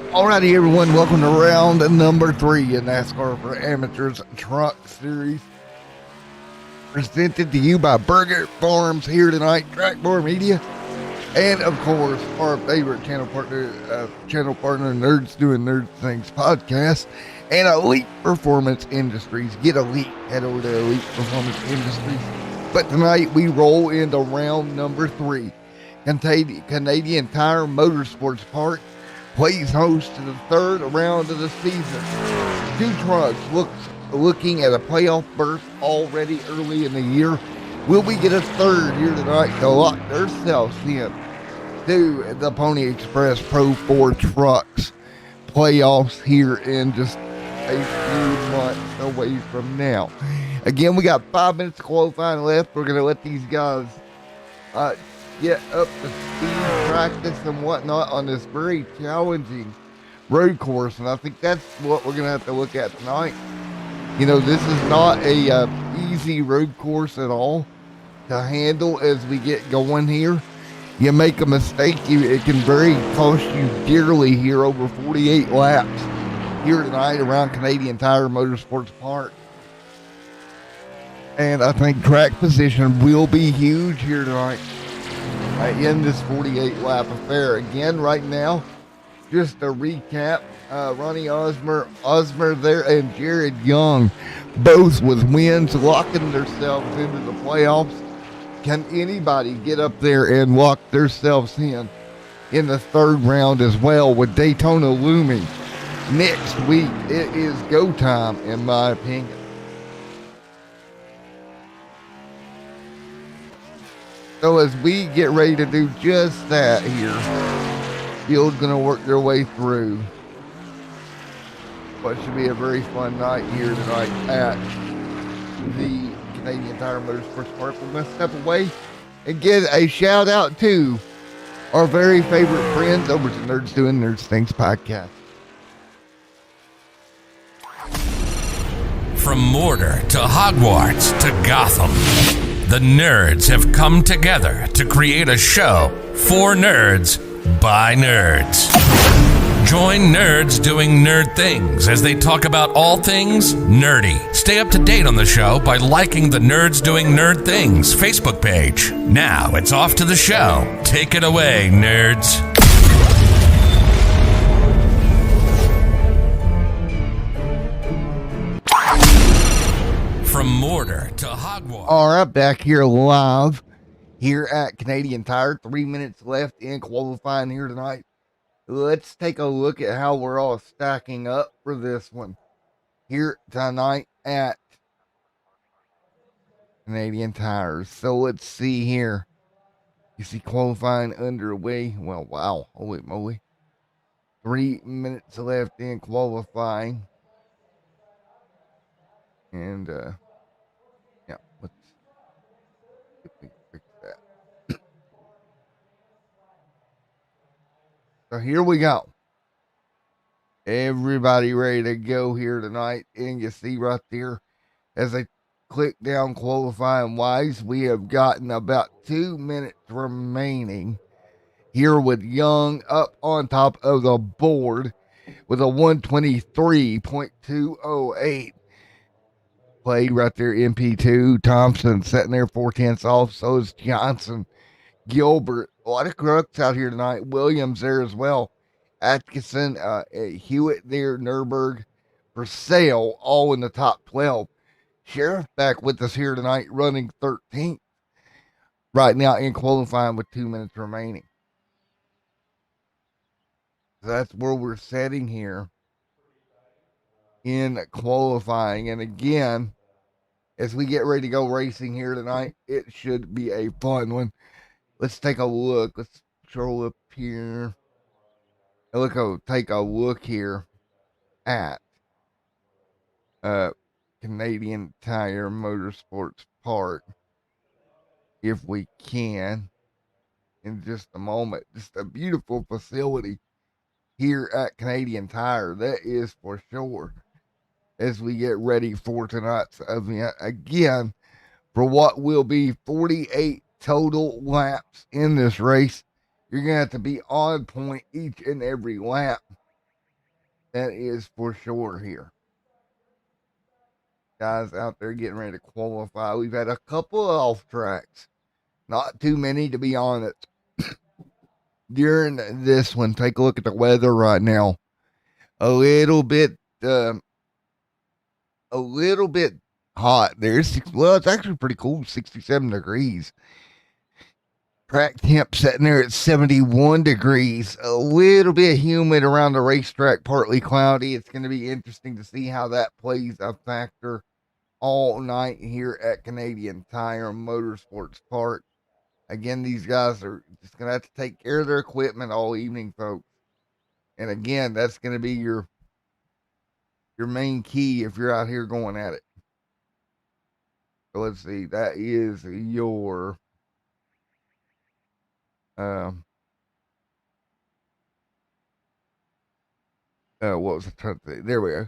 Alrighty, everyone, welcome to round number 3 in NASCAR for Amateurs Truck Series. Presented to you by Burger Farms here tonight, Trackbar Media, and of course, our favorite channel partner, Nerds Doing Nerd Things podcast, and Elite Performance Industries. Get Elite, head over to Elite Performance Industries. But tonight we roll into round number 3. Canadian Tire Motorsports Park plays host to the third round of the season. Two trucks looking at a playoff berth already early in the year. Will we get a third here tonight to lock themselves in to the Pony Express Pro 4 Trucks playoffs here in just a few months away from now? Again, we got 5 minutes of qualifying left. We're going to let these guys get up to speed, practice and whatnot on this very challenging road course, and I think that's what we're gonna have to look at tonight. You know, this is not a easy road course at all to handle as we get going here. You make a mistake, it can very cost you dearly here over 48 laps here tonight around Canadian Tire Motorsports Park. And I think track position will be huge here tonight in this 48 lap affair. Again, right now, just a recap, Ronnie Osmer there and Jared Young, both with wins, locking themselves into the playoffs. Can anybody get up there and lock themselves in the third round as well, with Daytona looming next week? It is go time, in my opinion. So as we get ready to do just that here, field's going to work their way through what should be a very fun night here tonight at the Canadian Tire Motorsports Park. We're going to step away and give a shout out to our very favorite friends over to Nerds Doing Nerd Things podcast. From Mortar to Hogwarts to Gotham, the nerds have come together to create a show for nerds by nerds. Join Nerds Doing Nerd Things as they talk about all things nerdy. Stay up to date on the show by liking the Nerds Doing Nerd Things Facebook page. Now it's off to the show. Take it away, nerds. From Mortar to Hogwarts. All right, back here live here at Canadian Tire. 3 minutes left in qualifying here tonight. Let's take a look at how we're all stacking up for this one here tonight at Canadian Tires. So let's see here. You see qualifying underway. Well, wow. Holy moly. 3 minutes left in qualifying. And, yeah, let's fix that. So here we go. Everybody ready to go here tonight. And you see right there, as I click down qualifying wise, we have gotten about 2 minutes remaining here with Young up on top of the board with a 123.208. Played right there, MP2. Thompson sitting there 4/10 off. So is Johnson. Gilbert. A lot of crooks out here tonight. Williams there as well. Atkinson, Hewitt there, Nurburg, Purcell, all in the top 12. Sheriff back with us here tonight, running 13th. Right now in qualifying with 2 minutes remaining. So that's where we're setting here in qualifying. And again, as we get ready to go racing here tonight, it should be a fun one. Let's take a look. Let's scroll up here. Take a look here at Canadian Tire Motorsports Park, if we can, in just a moment. Just a beautiful facility here at Canadian Tire, that is for sure, as we get ready for tonight's event. Again, for what will be 48 total laps in this race, you're going to have to be on point each and every lap That is for sure here. Guys out there getting ready to qualify. We've had a couple of off tracks. Not too many, to be honest. During this one, take a look at the weather right now. A little bit hot there. It's actually pretty cool, 67 degrees. Track temp sitting there at 71 degrees. A little bit humid around the racetrack, partly cloudy. It's going to be interesting to see how that plays a factor all night here at Canadian Tire Motorsports Park. Again, these guys are just going to have to take care of their equipment all evening, folks. And again, that's going to be your main key if you're out here going at it. So let's see. That is your what was I trying to say? There we go.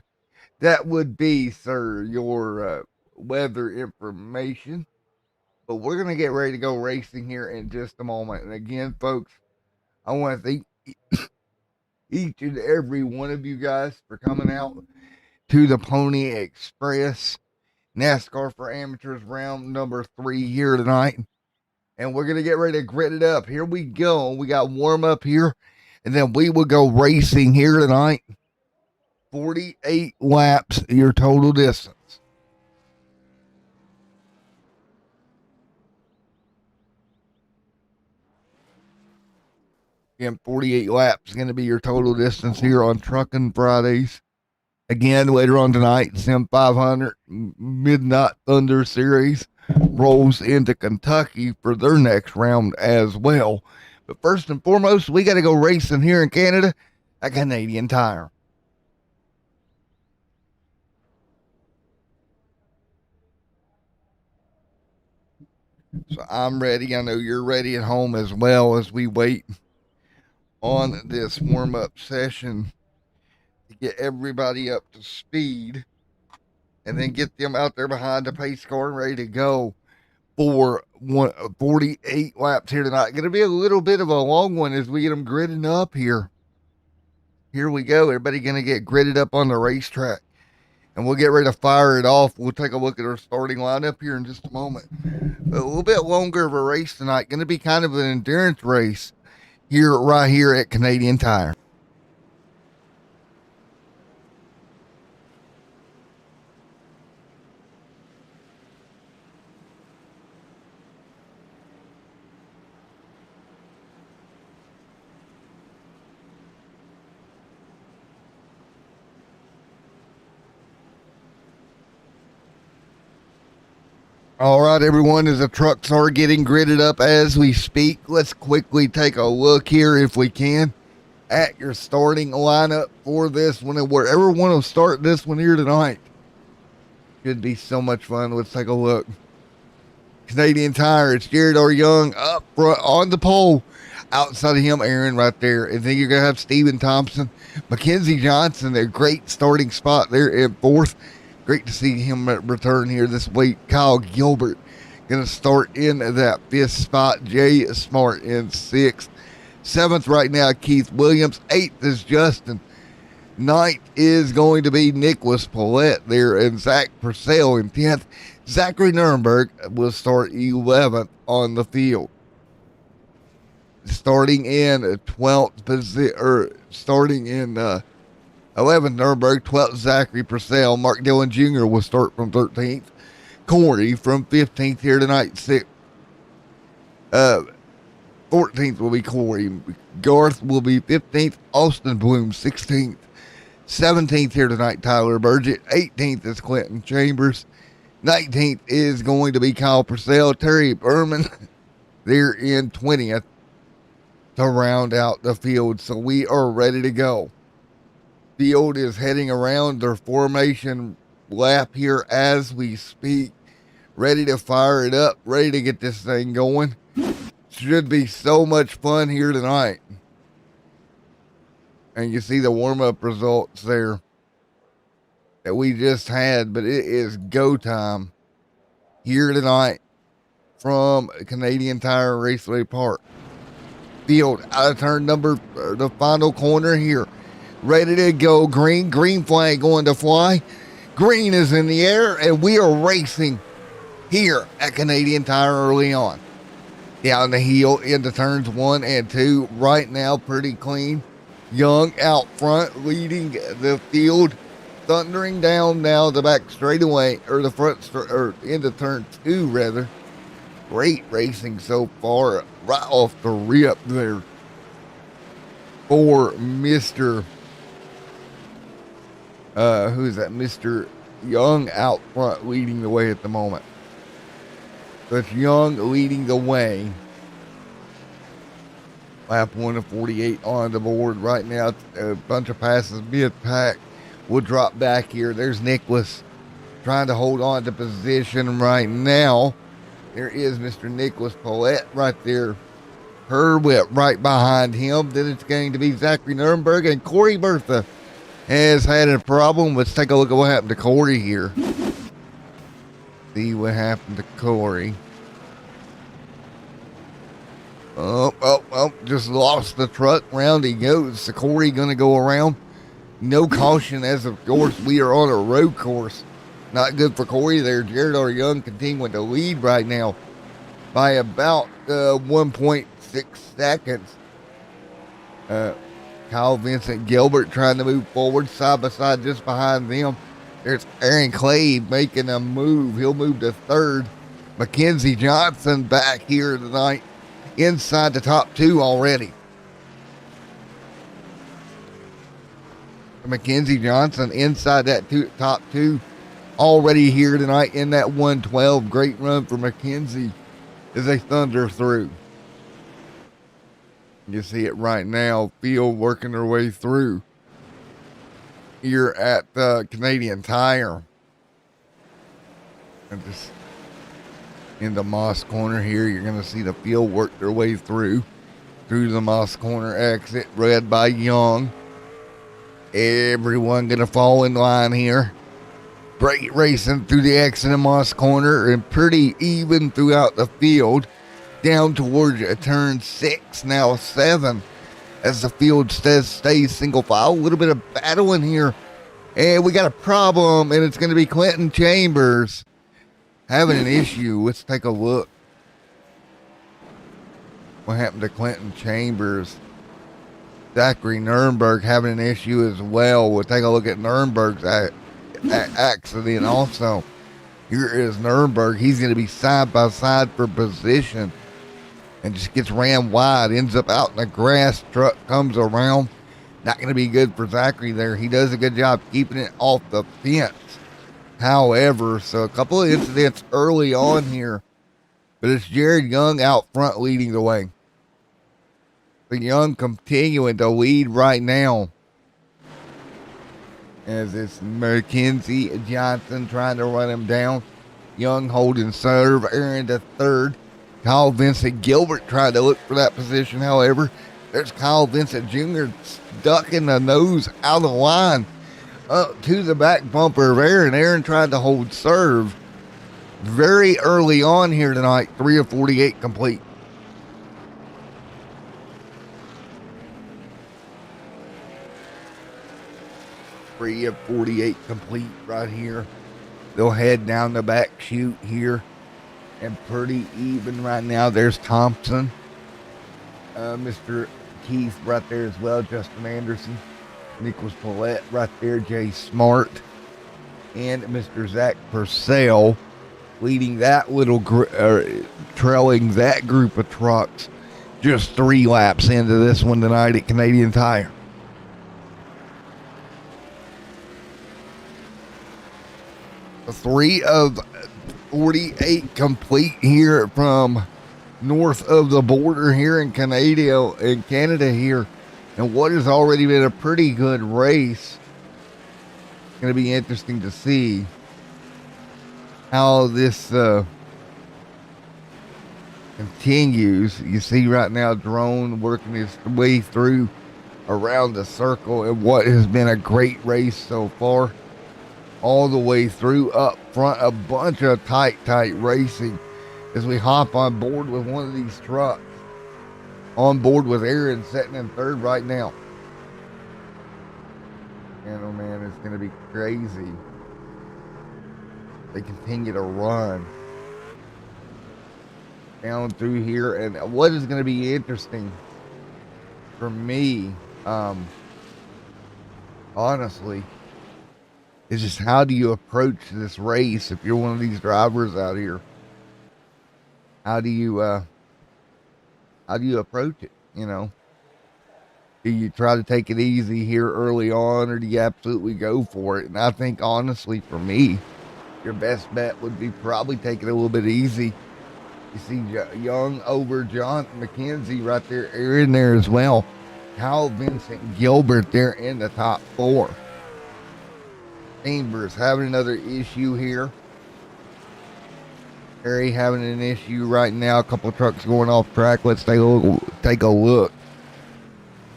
That would be, sir, your weather information. But we're going to get ready to go racing here in just a moment. And again, folks, I want to thank each and every one of you guys for coming out to the Pony Express NASCAR for Amateurs round number 3 here tonight. And we're going to get ready to grit it up. Here we go. We got warm up here. And then we will go racing here tonight. 48 laps, your total distance. Again, 48 laps is going to be your total distance here on Truckin' Fridays. Again, later on tonight, Sim 500 Midnight Thunder Series rolls into Kentucky for their next round as well. But first and foremost, we got to go racing here in Canada at Canadian Tire. So I'm ready. I know you're ready at home as well as we wait on this warm-up session to get everybody up to speed and then get them out there behind the pace car and ready to go for 48 laps here tonight. Going to be a little bit of a long one as we get them gridding up here. Here we go. Everybody going to get gridded up on the racetrack. And we'll get ready to fire it off. We'll take a look at our starting lineup here in just a moment. But a little bit longer of a race tonight. Going to be kind of an endurance race right here at Canadian Tire. All right, everyone, as the trucks are getting gridded up as we speak, let's quickly take a look here, if we can, at your starting lineup for this one. And wherever one will start this one here tonight, should be so much fun. Let's take a look. Canadian Tire, it's Jared R. Young up front on the pole. Outside of him, Aaron right there. And then you're going to have Steven Thompson, Mackenzie Johnson, a great starting spot there in fourth. Great to see him return here this week. Kyle Gilbert going to start in that fifth spot. Jay Smart in sixth. Seventh right now, Keith Williams. Eighth is Justin. Ninth is going to be Nicholas Paulette there, and Zach Purcell in 10th. Zachary Nuremberg will start 11th on the field. Starting in 12th position, or starting in 11th, Nuremberg. 12th, Zachary Purcell. Mark Dillon Jr. will start from 13th. Corey from 15th here tonight. 14th will be Corey. Garth will be 15th. Austin Bloom, 16th. 17th here tonight, Tyler Burgett. 18th is Clinton Chambers. 19th is going to be Kyle Purcell. Terry Berman, they're in 20th to round out the field. So we are ready to go. Field is heading around their formation lap here as we speak. Ready to fire it up. Ready to get this thing going. Should be so much fun here tonight. And you see the warm-up results there that we just had, but it is go time here tonight from Canadian Tire Raceway Park. Field out of turn number, the final corner here. ready to go. Green flag going to fly. Green is in the air, and we are racing here at Canadian Tire early on. Down the hill into turns 1 and 2. Right now, pretty clean. Young out front, leading the field. Thundering down now the back straightaway, or the front, or into turn 2 rather. Great racing so far, right off the rip there for Mr. Who's that? Mr. Young out front, leading the way at the moment. So it's Young leading the way. Lap 1 of 48 on the board right now. A bunch of passes mid-pack. We'll drop back here. There's Nicholas trying to hold on to position right now. There is Mr. Nicholas Paulette right there. Herwit right behind him. Then it's going to be Zachary Nuremberg, and Corey Bertha has had a problem. Let's take a look at what happened to Corey here. See what happened to Corey. Oh, just lost the truck. Round he goes. So Corey going to go around. No caution, as of course we are on a road course. Not good for Corey there. Jared R. Young continuing to lead right now by about 1.6 seconds. Kyle Vincent Gilbert trying to move forward side by side just behind them. There's Aaron Clay making a move. He'll move to third. Mackenzie Johnson back here tonight inside the top 2 already. Mackenzie Johnson inside that top 2 already here tonight in that 112. Great run for Mackenzie as they thunder through. You see it right now. Field working their way through here at Canadian Tire. And just in the Moss Corner here, you're going to see the field work their way through the Moss Corner exit, led by Young. Everyone gonna fall in line here. Great racing through the exit of Moss Corner, and pretty even throughout the field. Down towards turn 6, now 7, as the field stays single file. A little bit of battling here, and we got a problem, and it's going to be Clinton Chambers having an issue. Let's take a look. What happened to Clinton Chambers? Zachary Nuremberg having an issue as well. We'll take a look at Nuremberg's accident also. Here is Nuremberg. He's going to be side by side for position and just gets ran wide. Ends up out in the grass. Truck comes around. Not going to be good for Zachary there. He does a good job keeping it off the fence. However, so a couple of incidents early on here. But it's Jared Young out front leading the way. The Young continuing to lead right now. As it's Mackenzie Johnson trying to run him down. Young holding serve. Aaron to third. Kyle Vincent Gilbert trying to look for that position. However, there's Kyle Vincent Jr. ducking the nose out of the line up to the back bumper of Aaron. Aaron trying to hold serve very early on here tonight. 3 of 48 complete. 3 of 48 complete right here. They'll head down the back chute here. And pretty even right now. There's Thompson. Mr. Keith right there as well. Justin Anderson. Nicholas Paulette right there. Jay Smart. And Mr. Zach Purcell leading that little trailing that group of trucks. Just 3 laps into this one tonight at Canadian Tire. Three of 48 complete here from north of the border here in Canada here. And what has already been a pretty good race. It's going to be interesting to see how this continues. You see right now Drone working his way through around the circle in what has been a great race so far. All the way through up front, a bunch of tight racing as we hop on board with one of these trucks. On board with Aaron sitting in third right now. And oh man, it's going to be crazy. They continue to run down through here. And what is going to be interesting for me, honestly, is just how do you approach this race if you're one of these drivers out here? How do you approach it? You know, do you try to take it easy here early on, or do you absolutely go for it? And I think honestly, for me, your best bet would be probably taking it a little bit easy. You see Young over John McKenzie right there, in there as well. Kyle Vincent Gilbert there in the top 4. Chambers having another issue here. Terry having an issue right now. A couple of trucks going off track. Let's take a look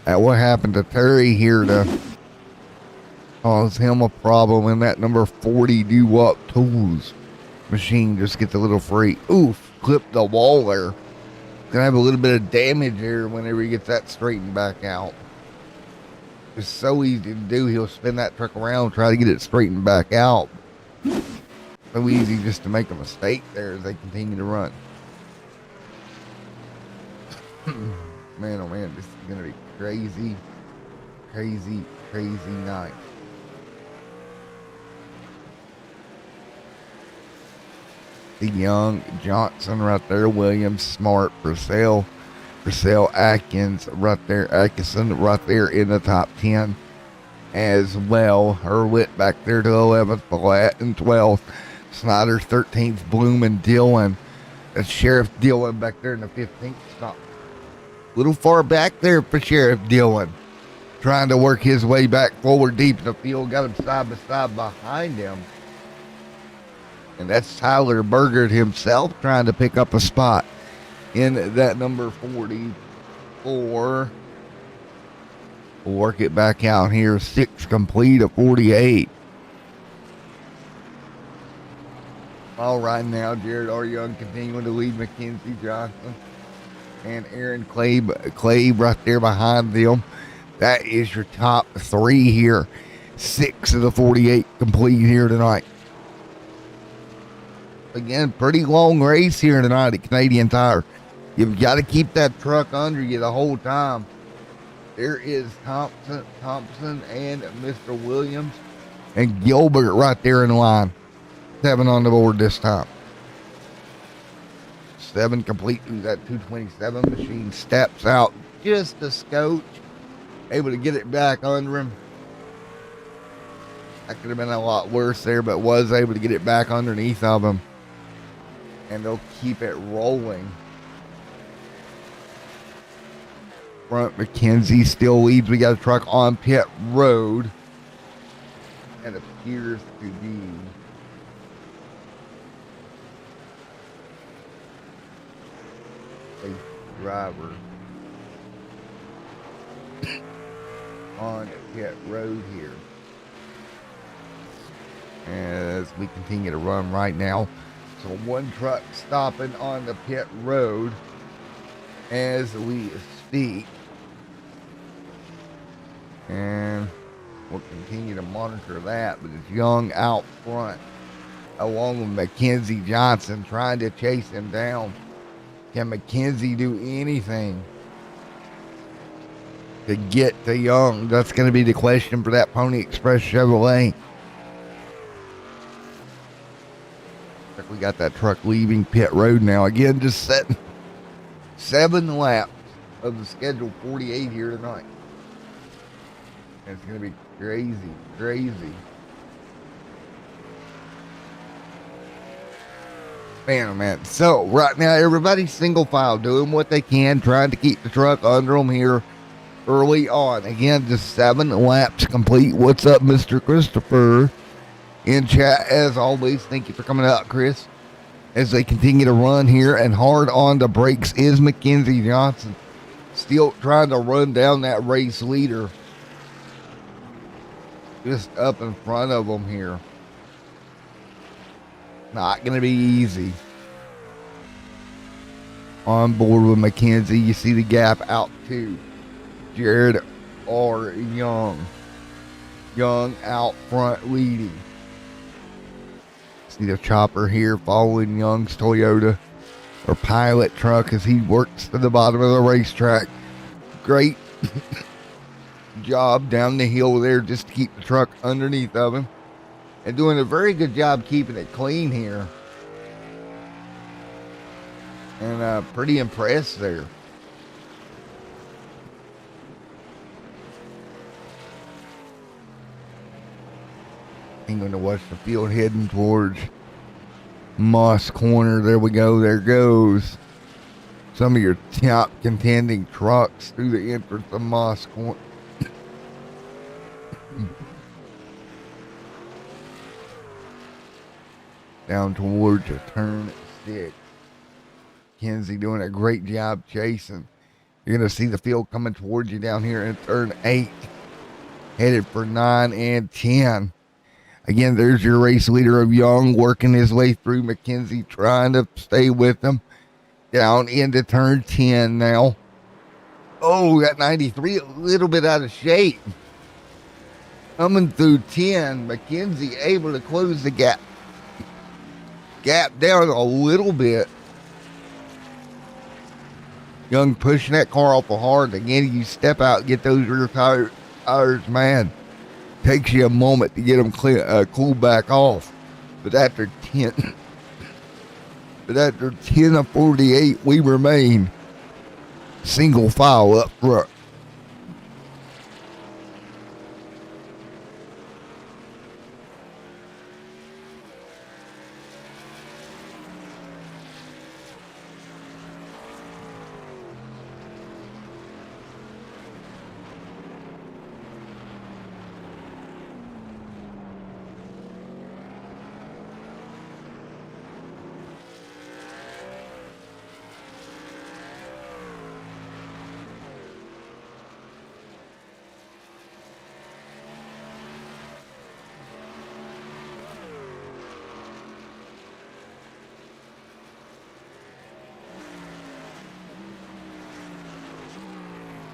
at what happened to Terry here to cause him a problem in that number 40 Do-Up Tools machine. Just gets a little free. Oof, clipped the wall there. Gonna have a little bit of damage here whenever he gets that straightened back out. It's so easy to do. He'll spin that truck around, try to get it straightened back out. So easy just to make a mistake there as they continue to run. Man, oh man, this is going to be crazy, crazy, crazy night. The Young, Johnson right there, Williams, Smart, Purcell, Atkins right there, Atkinson right there in the top 10 as well. Hurwitz back there to 11th, Blatt in 12th, Snyder's 13th, Bloom and Dillon. That's Sheriff Dillon back there in the 15th stop. A little far back there for Sheriff Dillon. Trying to work his way back forward deep in the field. Got him side by side behind him. And that's Tyler Bergert himself trying to pick up a spot in that number 44. We'll work it back out here. 6 complete of 48. All right now, Jared R. Young continuing to lead Mackenzie Johnson and Aaron Clay right there behind them. That is your top 3 here. 6 of the 48 complete here tonight. Again, pretty long race here tonight at Canadian Tire. You've got to keep that truck under you the whole time. There is Thompson and Mr. Williams and Gilbert right there in line. 7 on the board this time. 7 complete through that 227 machine. Steps out just a scotch. Able to get it back under him. That could have been a lot worse there, but was able to get it back underneath of him. And they'll keep it rolling. Front McKenzie still leads. We got a truck on pit road. And appears to be a driver on pit road here. As we continue to run right now. So one truck stopping on the pit road as we speak. And we'll continue to monitor that. But it's Young out front along with Mackenzie Johnson trying to chase him down. Can Mackenzie do anything to get to Young? That's going to be the question for that Pony Express Chevrolet. We got that truck leaving pit road now. Again, just setting 7 laps of the scheduled 48 here tonight. And it's going to be crazy, crazy. Man, oh man. So, right now, everybody's single file, doing what they can, trying to keep the truck under them here early on. Again, just 7 laps complete. What's up, Mr. Christopher? In chat, as always, thank you for coming out, Chris. As they continue to run here, and hard on the brakes is Mackenzie Johnson. Still trying to run down that race leader. Just up in front of them here. Not going to be easy. On board with Mackenzie, you see the gap out to Jared R. Young. Young out front leading. See the chopper here following Young's Toyota or pilot truck as he works to the bottom of the racetrack. Great job down the hill there just to keep the truck underneath of him. And doing a very good job keeping it clean here. And pretty impressed there. I'm going to watch the field heading towards Moss Corner. There we go. There goes some of your top contending trucks through the entrance of Moss Corner. Down towards a turn at 6. Kenzie doing a great job chasing. You're going to see the field coming towards you down here in turn 8. Headed for 9 and 10. Again, there's your race leader of Young working his way through McKenzie, trying to stay with him. Down into turn 10 now. Oh, that 93 a little bit out of shape. Coming through 10, McKenzie able to close the gap down a little bit. Young pushing that car awful hard. Again, you step out, get those rear tires, man. Takes you a moment to get them cooled back off. But after 10 of 48, we remain single file up front.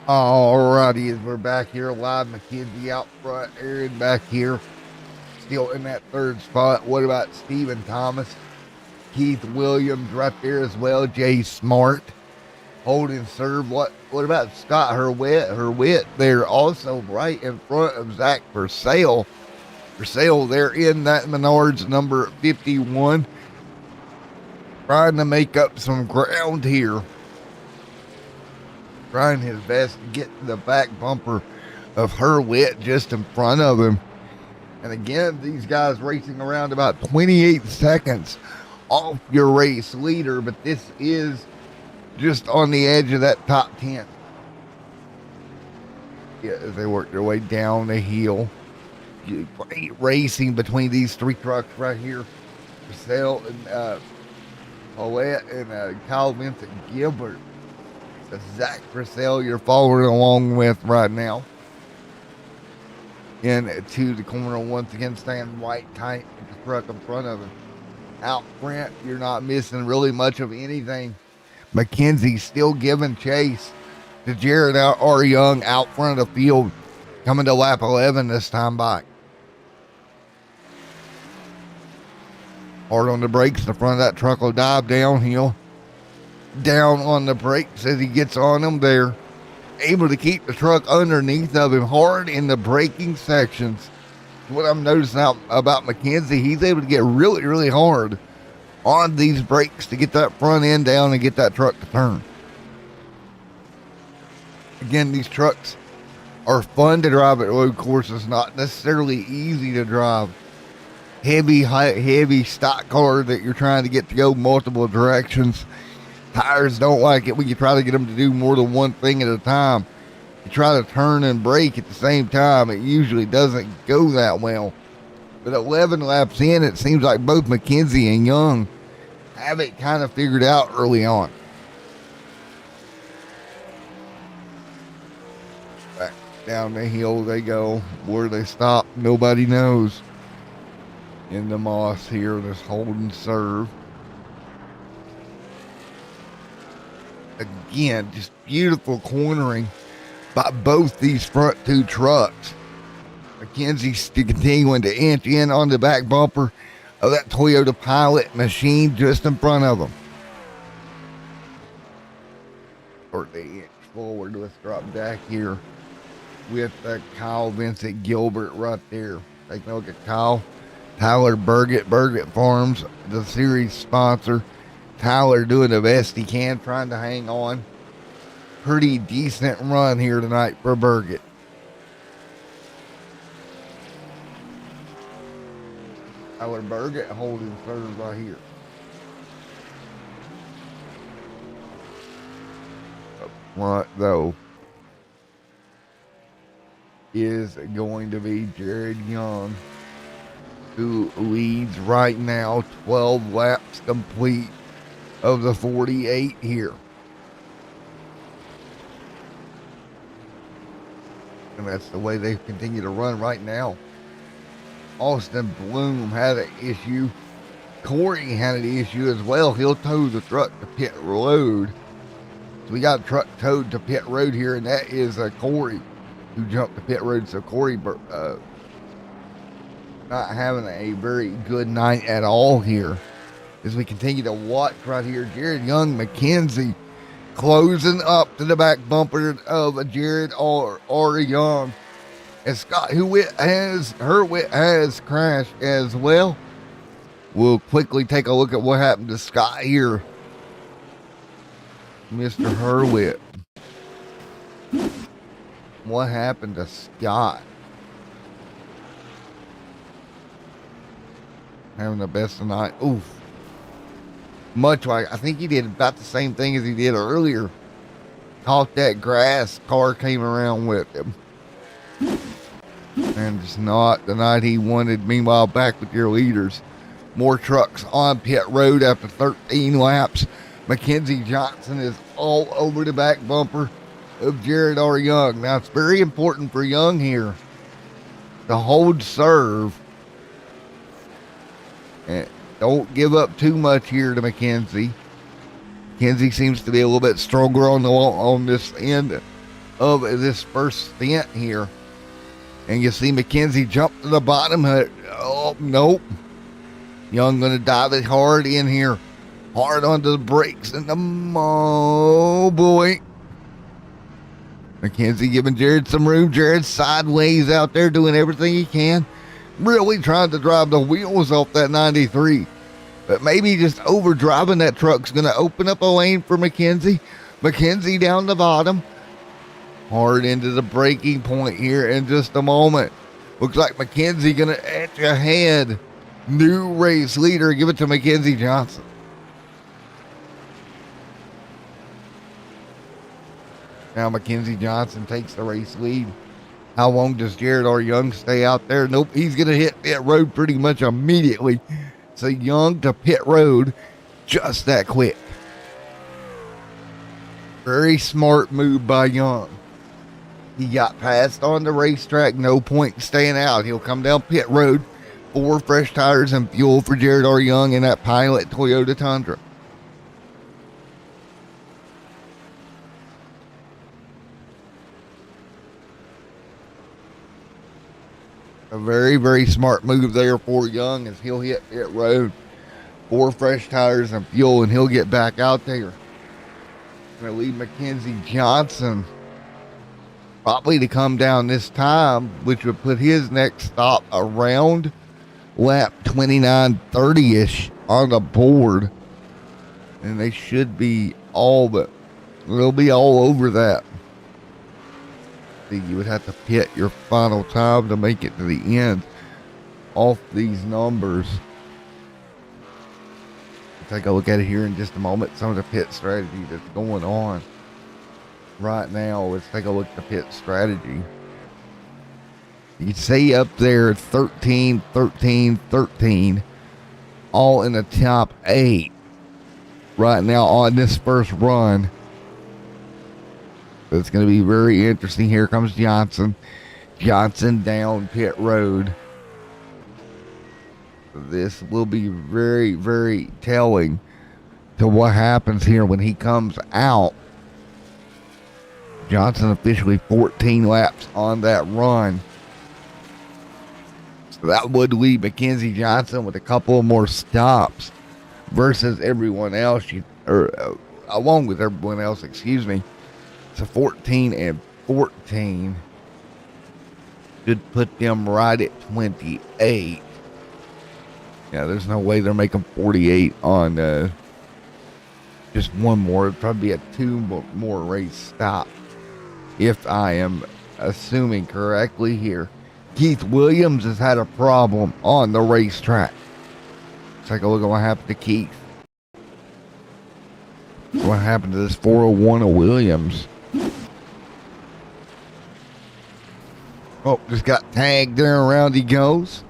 Alrighty, as we're back here live, McKenzie out front, Aaron back here, still in that third spot. What about Stephen Thomas? Keith Williams right there as well. Jay Smart holding serve. What about Scott Herwitt there also right in front of Zach Purcell. Purcell there in that Menards number 51. Trying to make up some ground here. Trying his best to get to the back bumper of Herwitt just in front of him. And again, these guys racing around about 28 seconds off your race leader, but this is just on the edge of that top 10. Yeah, as they work their way down the hill. Great racing between these three trucks right here. Purcell and Paulette and Kyle Vincent Gilbert. Zach Purcell you're following along with right now. Into the corner once again, staying right tight with the truck in front of him. Out front, you're not missing really much of anything. McKenzie still giving chase to Jared R. Young out front of the field, coming to lap 11 this time by. Hard on the brakes, the front of that truck will dive downhill. Down on the brakes as he gets on them there. Able to keep the truck underneath of him hard in the braking sections. What I'm noticing out about McKenzie, he's able to get really, really hard on these brakes to get that front end down and get that truck to turn. Again, these trucks are fun to drive at road courses, not necessarily easy to drive. Heavy stock car that you're trying to get to go multiple directions. Tires don't like it when you try to get them to do more than one thing at a time. You try to turn and brake at the same time, it usually doesn't go that well. But 11 laps in, it seems like both McKenzie and Young have it kind of figured out early on. Back down the hill they go. Where they stop, nobody knows. In the moss here, this holding serve. Again, just beautiful cornering by both these front two trucks. McKenzie's continuing to inch in on the back bumper of that Toyota Pilot machine just in front of him. Or the inch forward. Let's drop back here with Kyle Vincent Gilbert right there. Take a look at Kyle. Tyler Burgett Farms, the series sponsor. Tyler doing the best he can, trying to hang on. Pretty decent run here tonight for Burgett. Tyler Burgett holding third right here. Up front, though, is going to be Jared Young, who leads right now, 12 laps complete of the 48 here. And that's the way they continue to run right now. Austin Bloom had an issue. Corey had an issue as well. He'll tow the truck to pit road. So we got a truck towed to pit road here, and that is Corey who jumped to pit road. So Corey not having a very good night at all here. As we continue to watch right here, Jared Young, McKenzie closing up to the back bumper of Jared R. Young. And Scott Herwit has crashed as well. We'll quickly take a look at what happened to Scott here. Mr. Herwit. What happened to Scott? Having the best of the night. Oof. Much like, I think he did about the same thing as he did earlier. Caught that grass, car came around with him. And just not the night he wanted. Meanwhile, back with your leaders. More trucks on pit road after 13 laps. Mackenzie Johnson is all over the back bumper of Jared R. Young. Now, it's very important for Young here to hold serve. And don't give up too much here to McKenzie. McKenzie seems to be a little bit stronger on this end of this first stint here. And you see McKenzie jump to the bottom. Oh, nope. Young going to dive it hard in here. Hard onto the brakes. And oh, boy. McKenzie giving Jared some room. Jared sideways out there doing everything he can. Really trying to drive the wheels off that 93. But maybe just overdriving that truck's going to open up a lane for McKenzie. McKenzie down the bottom. Hard into the braking point here in just a moment. Looks like McKenzie going to etch ahead. New race leader. Give it to McKenzie Johnson. Now McKenzie Johnson takes the race lead. How long does Jared R. Young stay out there? Nope, he's going to hit pit road pretty much immediately. So Young to pit road just that quick. Very smart move by Young. He got passed on the racetrack. No point staying out. He'll come down pit road. 4 fresh tires and fuel for Jared R. Young in that Pilot Toyota Tundra. A very, very smart move there for Young as he'll hit pit road. 4 fresh tires and fuel, and he'll get back out there. Going to lead Mackenzie Johnson probably to come down this time, which would put his next stop around lap 29-30-ish on the board. And they should be they'll be all over that. You would have to pit your final time to make it to the end off these numbers. We'll take a look at it here in just a moment. Some of the pit strategy that's going on right now. Let's take a look at the pit strategy. You can see up there 13, 13, 13, all in the top 8 right now on this first run. It's going to be very interesting. Here comes Johnson. Johnson down pit road. This will be very, very telling to what happens here when he comes out. Johnson officially 14 laps on that run. That would leave Mackenzie Johnson with a couple more stops versus everyone else, along with everyone else, excuse me. So 14 and 14 should put them right at 28. Yeah, there's no way they're making 48 on just one more. It'd probably be a 2 more race stop, if I am assuming correctly here. Keith Williams has had a problem on the racetrack. Let's take a look at what happened to Keith. What happened to this 401 of Williams? Oh, just got tagged there. Around he goes.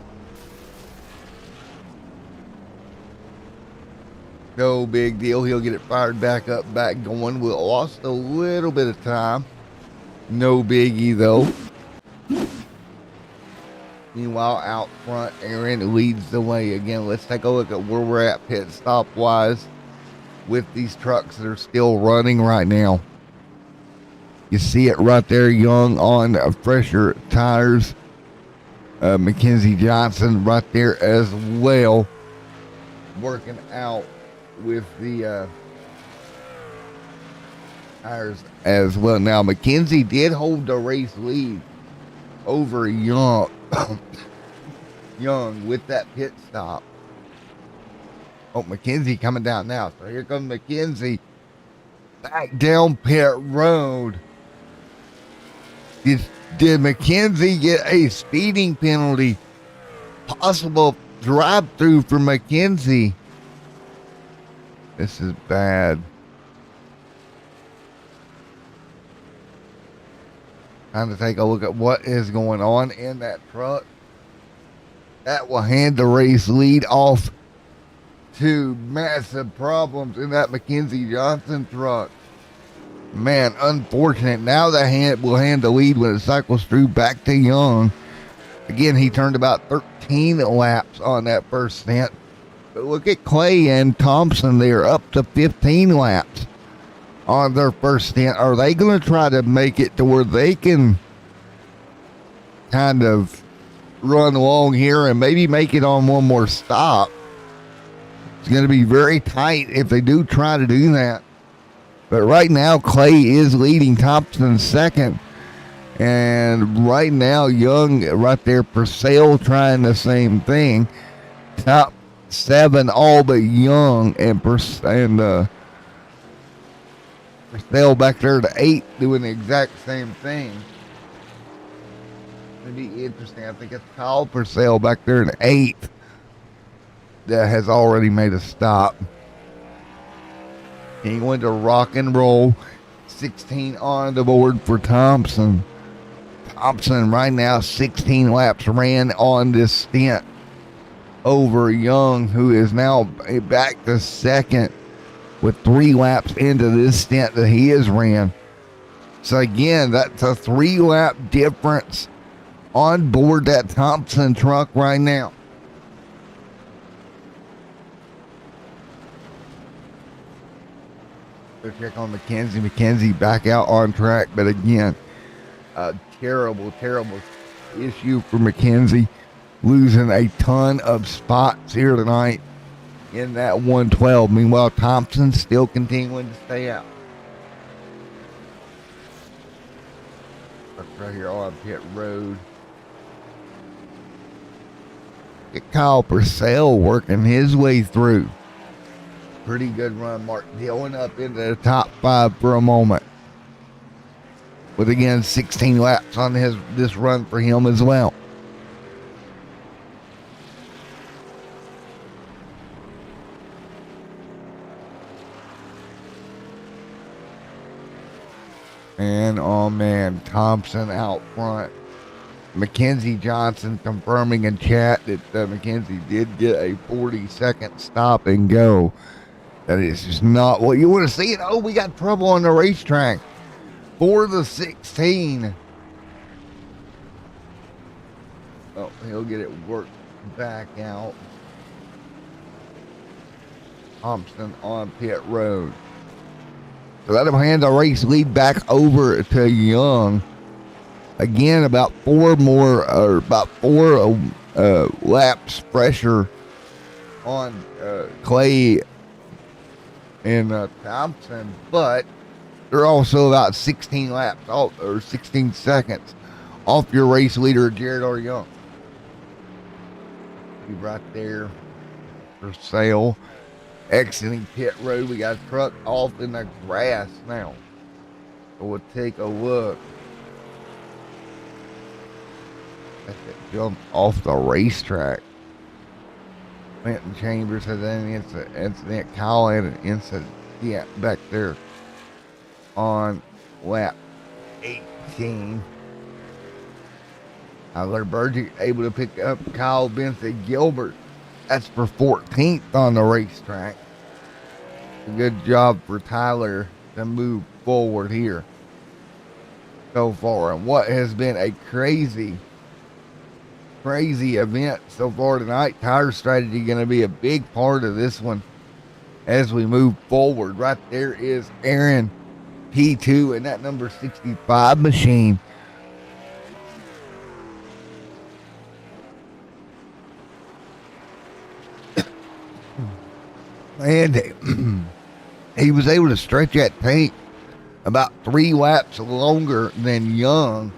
No big deal. He'll get it fired back up, back going. We lost a little bit of time. No biggie, though. Meanwhile, out front, Aaron leads the way again. Let's take a look at where we're at pit stop-wise with these trucks that are still running right now. You see it right there, Young on fresher tires. Mackenzie Johnson right there as well, working out with the tires as well. Now, Mackenzie did hold the race lead over Young with that pit stop. Oh, Mackenzie coming down now. So here comes Mackenzie back down pit road. Did Mackenzie get a speeding penalty? Possible drive-through for Mackenzie. This is bad. Time to take a look at what is going on in that truck. That will hand the race lead off to massive problems in that Mackenzie Johnson truck. Man, unfortunate. Now the will hand the lead when it cycles through back to Young. Again, he turned about 13 laps on that first stint. But look at Clay and Thompson. They're up to 15 laps on their first stint. Are they going to try to make it to where they can kind of run along here and maybe make it on one more stop? It's going to be very tight if they do try to do that. But right now, Clay is leading, Thompson second. And right now, Young right there, Purcell trying the same thing. Top 7 all but Young, and Purcell back there to 8 doing the exact same thing. It'd be interesting. I think it's Kyle Purcell back there in 8th that has already made a stop. He went to rock and roll. 16 on the board for Thompson. Thompson right now 16 laps ran on this stint over Young, who is now back to second with 3 laps into this stint that he has ran. So again, that's a 3-lap difference on board that Thompson truck right now. Let's check on Mackenzie. Mackenzie back out on track, but again, a terrible issue for Mackenzie. Losing a ton of spots here tonight in that 112. Meanwhile, Thompson still continuing to stay out. Right here on pit road. Get Kyle Purcell working his way through. Pretty good run. Mark Dillon up into the top 5 for a moment. With again 16 laps on this run for him as well. And oh man, Thompson out front. Mackenzie Johnson confirming in chat that Mackenzie did get a 40-second stop and go. That is just not what you want to see. And oh, we got trouble on the racetrack for the 16. Oh, he'll get it worked back out. Thompson on pit road. So that'll hand the race lead back over to Young again, about four laps pressure on Clay and Thompson, but they're also about 16 laps off, or 16 seconds off your race leader, Jared R. Young. He's right there for sale. Exiting pit road, we got a truck off in the grass now. So we'll take a look. That jumped off the racetrack. Clinton Chambers had an incident. Kyle had an incident back there on lap 18. Tyler Burgess able to pick up Kyle Benson Gilbert. That's for 14th on the racetrack. A good job for Tyler to move forward here so far. And what has been a crazy event so far tonight. Tire strategy going to be a big part of this one as we move forward. Right there is Aaron P2 and that number 65 machine. And he was able to stretch that tank about 3 laps longer than Young.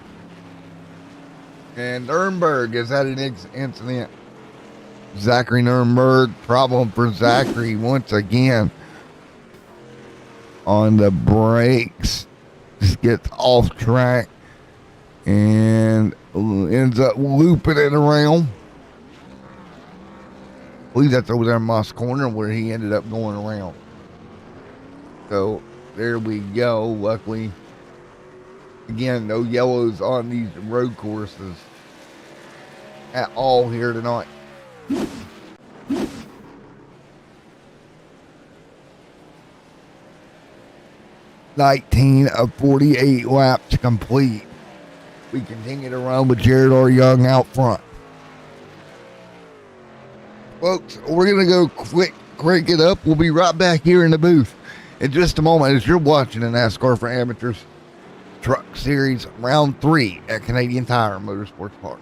And Nuremberg has had an incident. Zachary Nuremberg, problem for Zachary once again on the brakes. Just gets off track and ends up looping it around. I believe that's over there in Moss Corner where he ended up going around. So there we go. Luckily, again, no yellows on these road courses at all here tonight. 19 of 48 laps complete. We continue to run with Jared R. Young out front. Folks, we're going to go quick, crank it up. We'll be right back here in the booth in just a moment as you're watching the NASCAR for Amateurs Truck Series Round 3 at Canadian Tire Motorsports Park.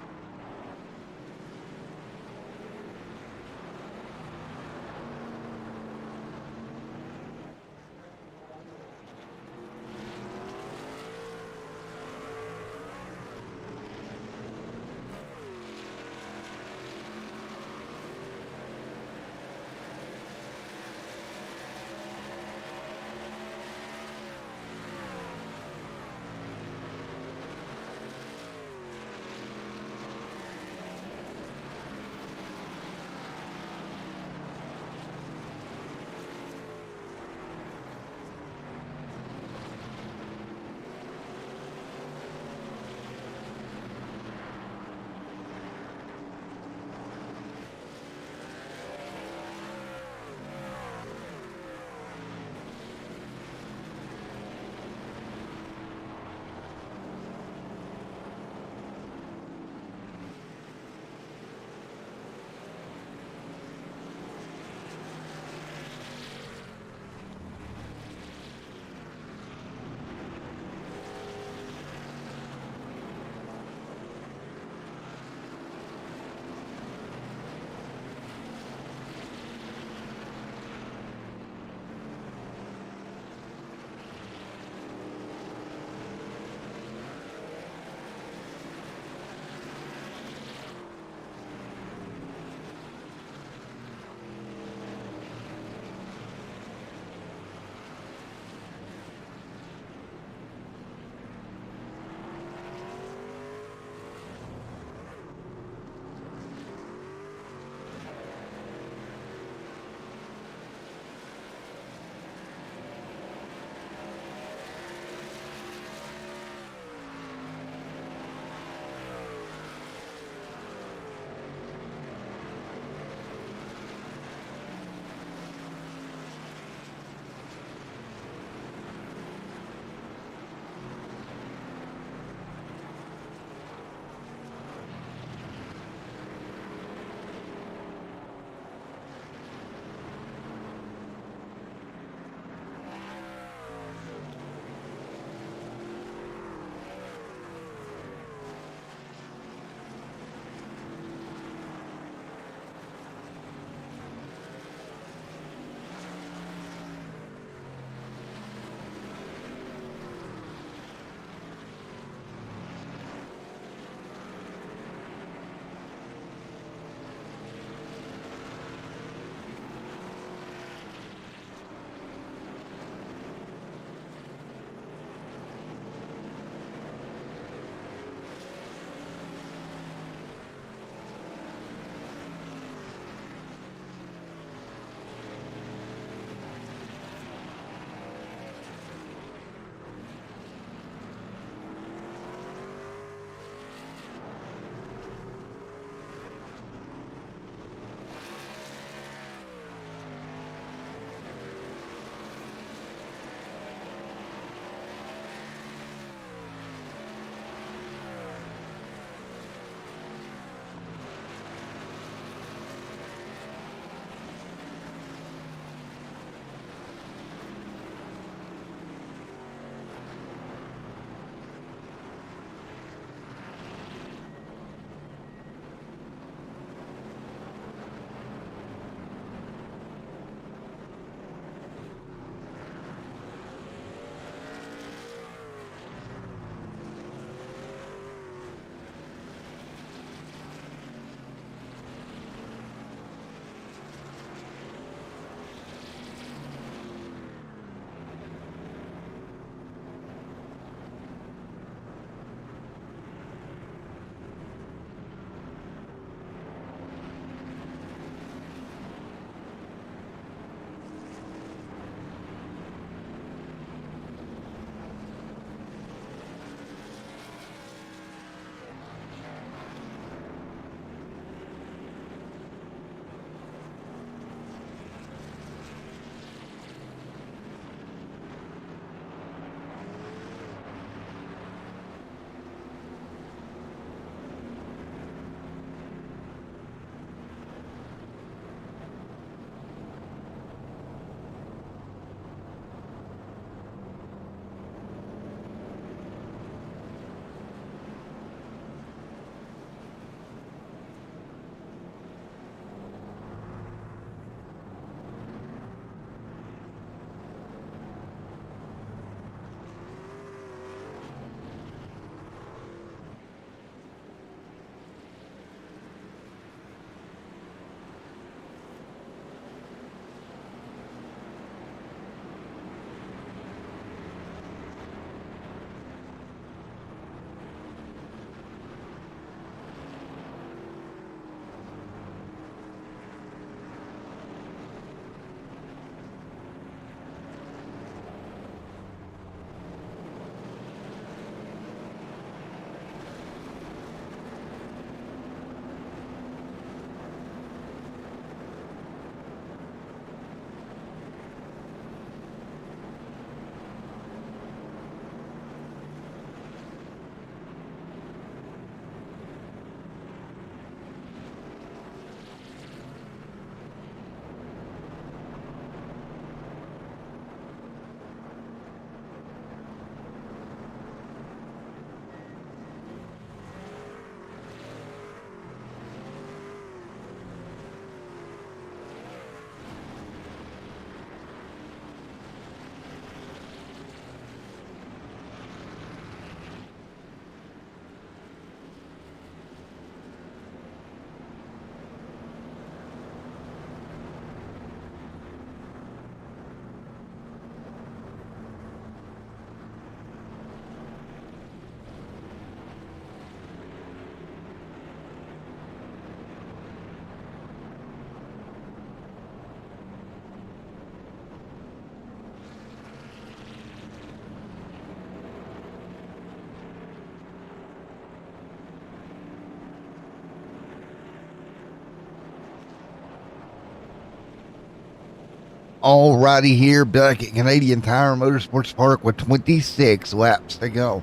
Alrighty, here back at Canadian Tire Motorsports Park with 26 laps to go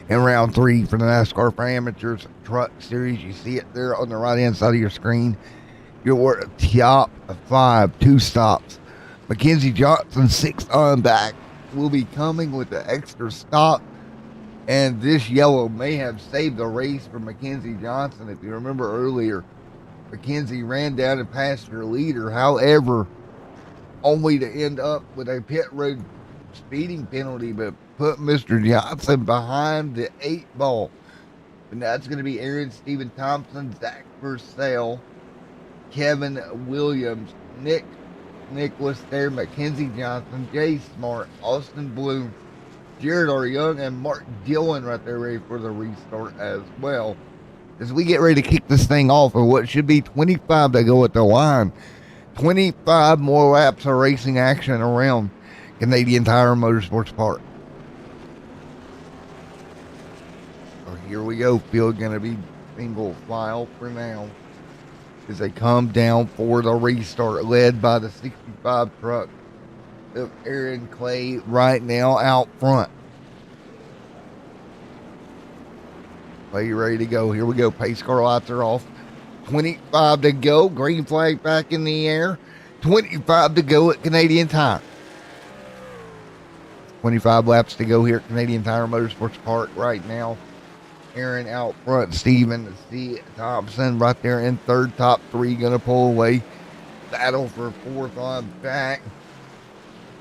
in round 3 for the Nascar for Amateurs Truck Series. You see it there on the right hand side of your screen. Your top 5, 2 stops. Mackenzie Johnson, 6 on back, will be coming with the extra stop. And this yellow may have saved the race for Mackenzie Johnson. If you remember earlier, Mackenzie ran down and passed her leader. However, only to end up with a pit road speeding penalty, but put Mr. Johnson behind the 8 ball. And that's going to be Aaron Stephen Thompson, Zach Purcell, Kevin Williams, Nick Nicholas there, Mackenzie Johnson, Jay Smart, Austin Bloom, Jared R. Young, and Mark Dillon right there ready for the restart as well. As we get ready to kick this thing off of what should be 25 to go at the line. 25 more laps of racing action around Canadian Tire Motorsports Park. So here we go. Field going to be single file for now as they come down for the restart, led by the 65 truck of Aaron Clay right now out front. Are you ready to go? Here we go. Pace car lights are off. 25 to go. Green flag back in the air. 25 to go at Canadian Tire. 25 laps to go here at Canadian Tire Motorsports Park right now. Aaron out front. Steven C. Thompson right there in third. Top 3 going to pull away. Battle for 4th on back.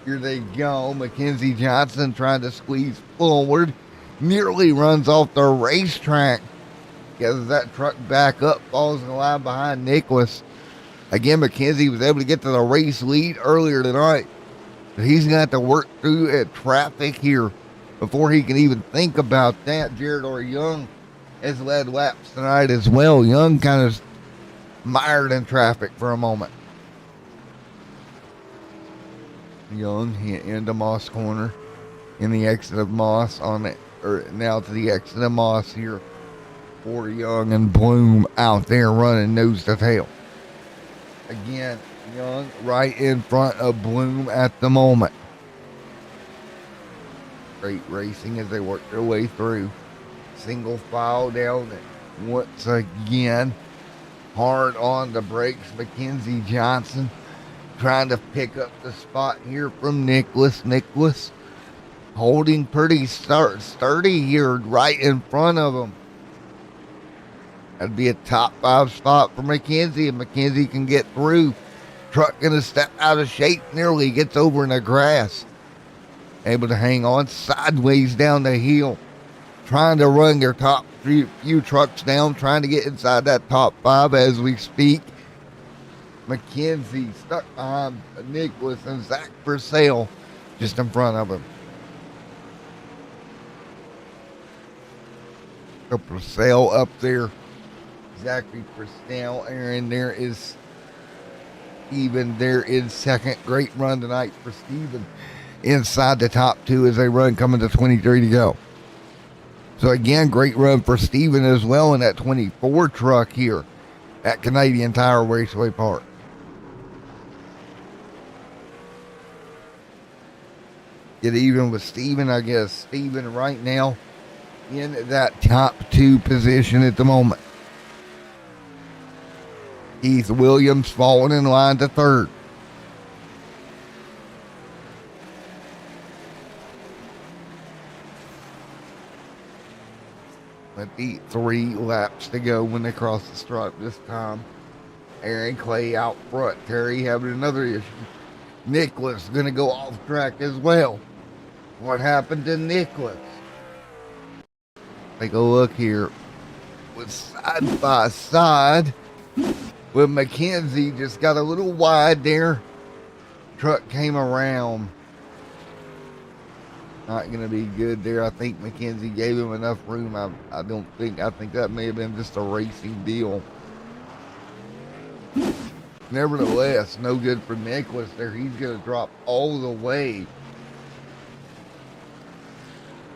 Here they go. Mackenzie Johnson trying to squeeze forward. Nearly runs off the racetrack. As that truck back up, falls in the line behind Nicholas. Again, Mackenzie was able to get to the race lead earlier tonight. But he's going to have to work through traffic here before he can even think about that. Jared R. Young has led laps tonight as well. Young kind of mired in traffic for a moment. Young hit into Moss Corner in the exit of Moss on it, or now to the exit of Moss here. For Young and Bloom out there running nose to tail. Again, Young right in front of Bloom at the moment. Great racing as they work their way through. Single file down once again. Hard on the brakes. Mackenzie Johnson trying to pick up the spot here from Nicholas. Nicholas holding pretty sturdy here right in front of him. That'd be a top 5 spot for Mackenzie, and Mackenzie can get through. Truck gonna step out of shape, nearly gets over in the grass. Able to hang on sideways down the hill. Trying to run their top few trucks down, trying to get inside that top 5 as we speak. Mackenzie stuck behind Nicholas and Zach Purcell just in front of him. Purcell up there. Zachary Purcell, Aaron, there is Steven there in second. Great run tonight for Steven inside the top 2 as they run coming to 23 to go. So again, great run for Steven as well in that 24 truck here at Canadian Tire Raceway Park. Get even with Steven, I guess. Steven right now in that top 2 position at the moment. Keith Williams falling in line to 3rd. With 3 laps to go when they cross the stripe this time. Aaron Clay out front. Terry having another issue. Nicholas going to go off track as well. What happened to Nicholas? Take a look here. With side by side. With Mackenzie just got a little wide there. Truck came around. Not going to be good there. I think Mackenzie gave him enough room. I think that may have been just a racing deal. Nevertheless, no good for Nicholas there. He's going to drop all the way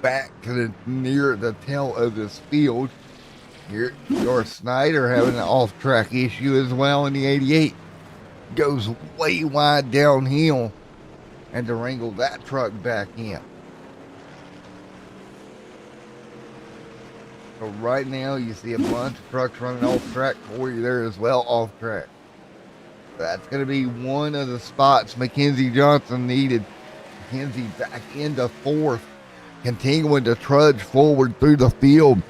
back to near the tail of this field. Here, George Snyder having an off-track issue as well in the 88. Goes way wide downhill. and to wrangle that truck back in. So right now you see a bunch of trucks running off track for you there as well, off track. That's going to be one of the spots Mackenzie Johnson needed. Mackenzie back into fourth, continuing to trudge forward through the field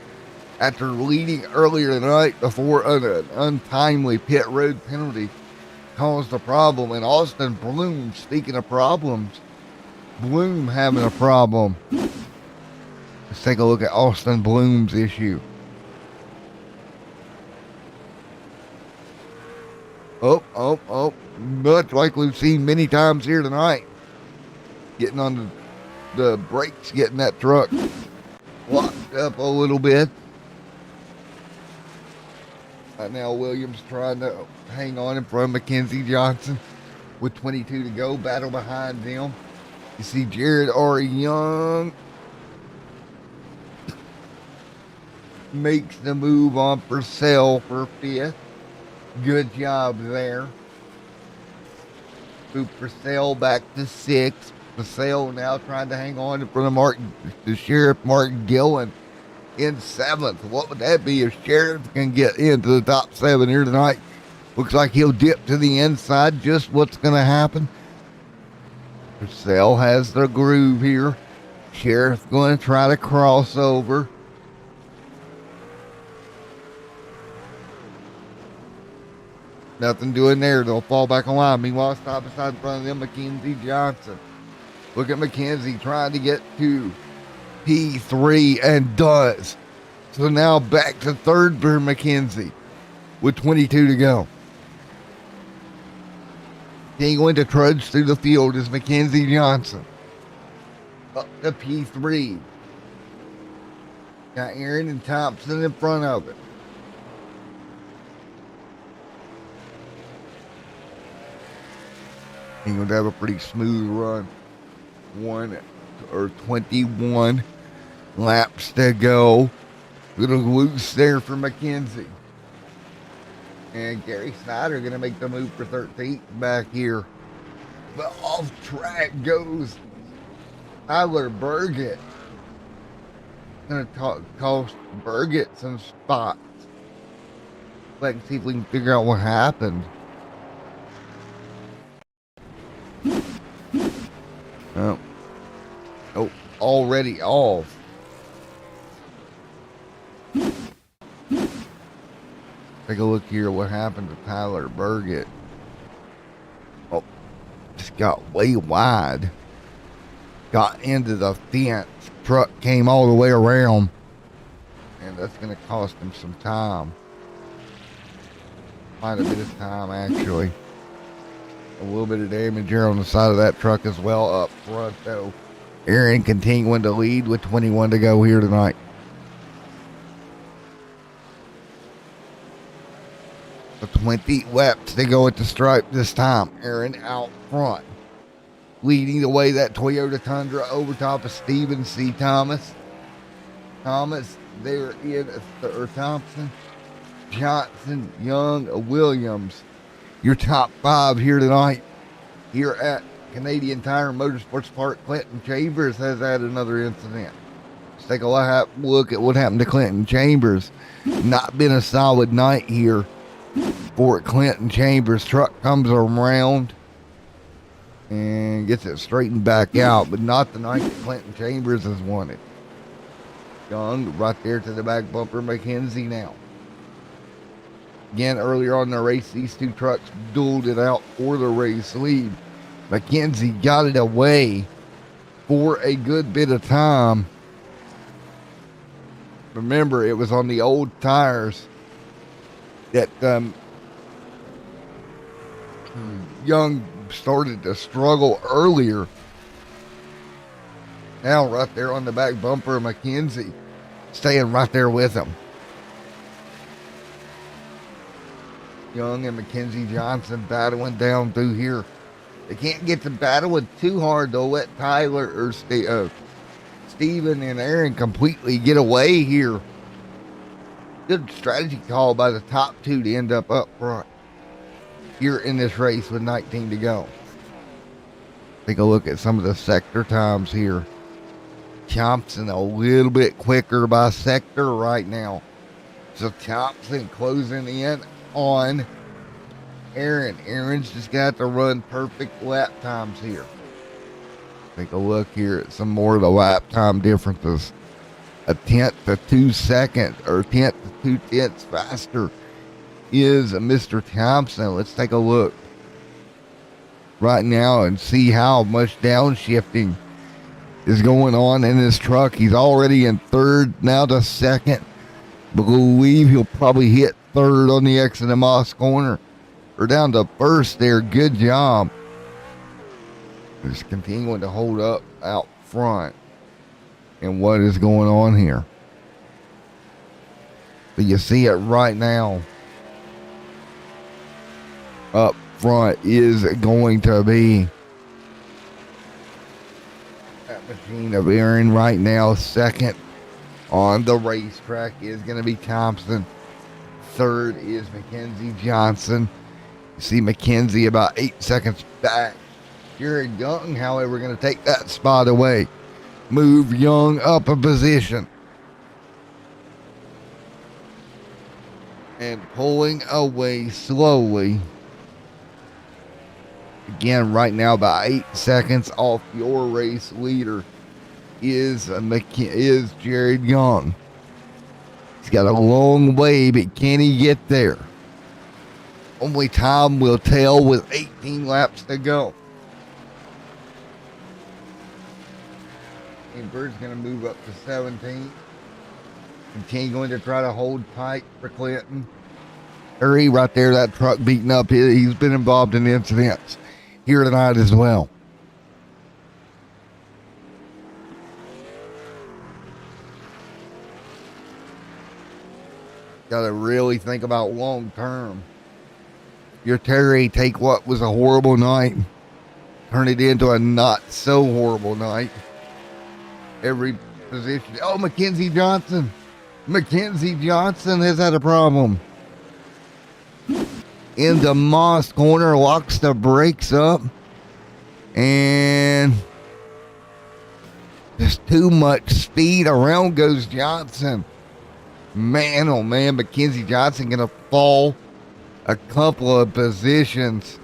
after leading earlier tonight before an untimely pit road penalty caused a problem. And Austin Bloom, speaking of problems, Bloom having a problem. Let's take a look at Austin Bloom's issue. Oh, much like we've seen many times here tonight. Getting on the brakes, getting that truck locked up a little bit. Right now, Williams trying to hang on in front of Mackenzie Johnson with 22 to go. Battle behind them. You see Jared R. Young makes the move on Purcell for fifth. Good job there. Move Purcell back to sixth. Purcell now trying to hang on in front of the Sheriff Mark Gillen in seventh. What would that be if Sheriff can get into the top seven here tonight? Looks like he'll dip to the inside. Just what's going to happen. Purcell has the groove here. Sheriff going to try to cross over. Nothing doing there. They'll fall back on line. Meanwhile, stop beside in front of them, Mackenzie Johnson. Look at Mackenzie trying to get to P3 and does. So now back to third for Mackenzie with 22 to go. Going to trudge through the field is Mackenzie Johnson. Up to P3. Got Aaron and Thompson in front of it. He's going to have a pretty smooth run. 21 laps to go. Little loose there for Mackenzie. And Gary Snyder going to make the move for 13th back here. But off track goes Tyler Burgett. Going to cost Burgett some spots. Let's see if we can figure out what happened. Oh, already off. Take a look here what happened to Tyler Burgett. Oh, just got way wide. Got into the fence. Truck came all the way around. And that's going to cost him some time. Quite a bit of time, actually. A little bit of damage here on the side of that truck as well up front, though. Aaron continuing to lead with 21 to go here tonight. So 20 laps to go at the stripe this time. Aaron out front. Leading the way, that Toyota Tundra over top of Stephen C. Thomas. Thomas there in Thompson, Johnson, Young, Williams. Your top five here tonight. Here at Canadian Tire Motorsports Park, Clinton Chambers has had another incident. Let's take a look at what happened to Clinton Chambers. Not been a solid night here for Clinton Chambers. Truck comes around and gets it straightened back out, but not the night that Clinton Chambers has wanted. Young right there to the back bumper. Mackenzie now. Again, earlier on in the race, these two trucks dueled it out for the race lead. Mackenzie got it away for a good bit of time. Remember, it was on the old tires that Young started to struggle earlier. Now right there on the back bumper of Mackenzie, staying right there with him. Young and Mackenzie Johnson battling down through here. They can't get to battling too hard. They'll let Tyler or Steven and Aaron completely get away here. Good strategy call by the top two to end up front here in this race with 19 to go. Take a look at some of the sector times here. Thompson a little bit quicker by sector right now. So Thompson closing in on Aaron. Aaron's just got to run perfect lap times here. Take a look here at some more of the lap time differences. A tenth to 2 seconds, or tenth to 2 tenths faster is Mr. Thompson. Let's take a look right now and see how much downshifting is going on in this truck. He's already in third, now to second. Believe he'll probably hit third on the exit of Moss Corner. We're down to first there. Good job. Just continuing to hold up out front. And what is going on here? But you see it right now. Up front is going to be that machine of Aaron right now. Second on the racetrack is going to be Thompson. Third is Mackenzie Johnson. You see Mackenzie about 8 seconds back. Jared Young, however, going to take that spot away. Move Young up a position. And pulling away slowly. Again, right now, about 8 seconds off your race leader is Jared Young. He's got a long way, but can he get there? Only time will tell with 18 laps to go. And Bird's going to move up to 17. Continuing to try to hold tight for Clinton. Hurry right there, that truck beating up. He's been involved in incidents here tonight as well. Got to really think about long term. Your Terry, take what was a horrible night, turn it into a not so horrible night. Every position. Oh, Mackenzie Johnson. Mackenzie Johnson has had a problem. Into Moss Corner, locks the brakes up. And just too much speed. Around goes Johnson. Man, oh man, Mackenzie Johnson going to fall a couple of positions.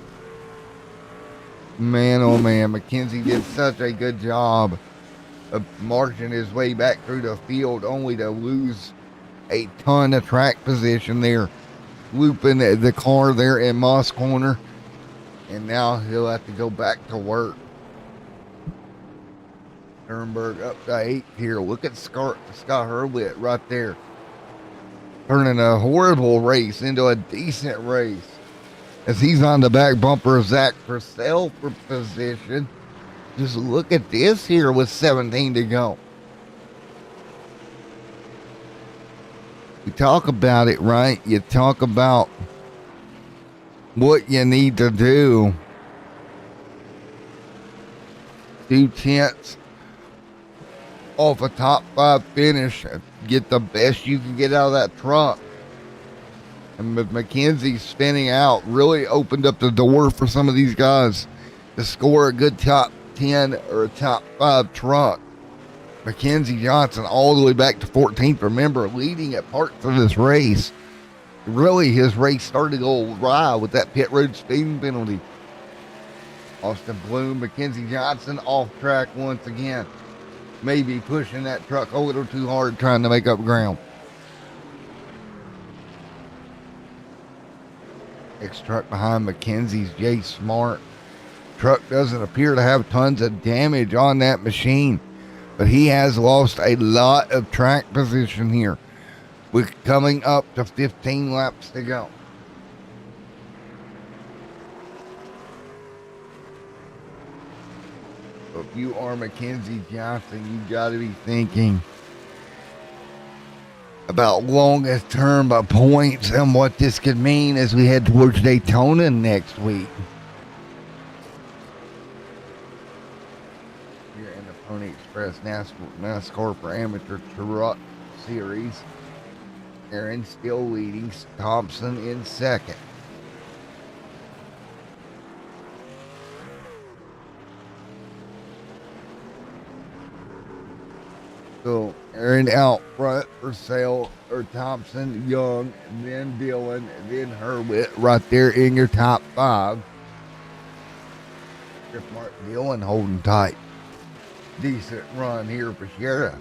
Man, oh man, Mackenzie did such a good job of marching his way back through the field, only to lose a ton of track position there, looping the car there in Moss Corner, and now he'll have to go back to work. Sternberg up to 8 here. Look at Scott Hurwitz right there, turning a horrible race into a decent race as he's on the back bumper of Zach Purcell for position. Just look at this here with 17 to go. You talk about it, right? You talk about what you need to do. 2 tenths off a top 5 finish. Get the best you can get out of that truck. And with Mackenzie spinning out, really opened up the door for some of these guys to score a good top 10 or a top 5 truck. Mackenzie Johnson all the way back to 14th. Remember, leading at parts of this race. Really, his race started to go awry with that pit road speeding penalty. Austin Bloom, Mackenzie Johnson off track once again. Maybe pushing that truck a little too hard, trying to make up ground. Next truck behind Mackenzie's Jay Smart. Truck doesn't appear to have tons of damage on that machine, but he has lost a lot of track position here, with coming up to 15 laps to go. So if you are Mackenzie Johnson, you got to be thinking about longest term points and what this could mean as we head towards Daytona next week. Here in the Pony Express NASCAR for Amateur Truck Series. Aaron still leading, Thompson in second. So Aaron out front for Sale or Thompson, Young, then Dillon, then Hurwitz right there in your top 5. Mark Dillon holding tight. Decent run here for Sheriff.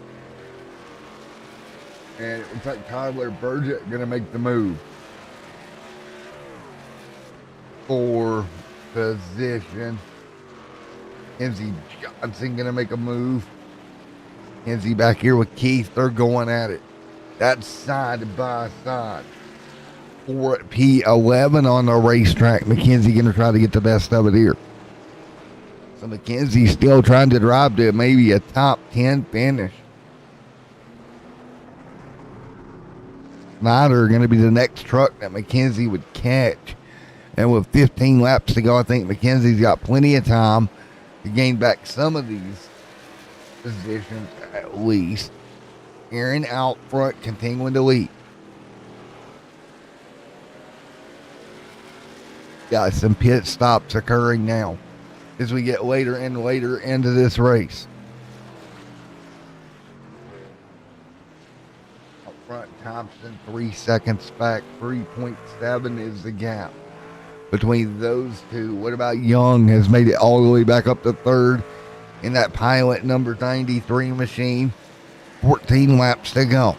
And it looks like Tyler Burgett going to make the move for position. Enzi Johnson going to make a move. Enzi back here with Keith. They're going at it. That's side by side. For P11 on the racetrack. McKenzie going to try to get the best of it here. So McKenzie's still trying to drive to maybe a top 10 finish. Snyder going to be the next truck that McKenzie would catch. And with 15 laps to go, I think McKenzie's got plenty of time to gain back some of these positions at least. Aaron out front, continuing to lead. Got some pit stops occurring now as we get later and later into this race. Out front, Thompson 3 seconds back. 3.7 is the gap between those two. What about Young? Has made it all the way back up to third in that Pilot number 93 machine. 14 laps to go.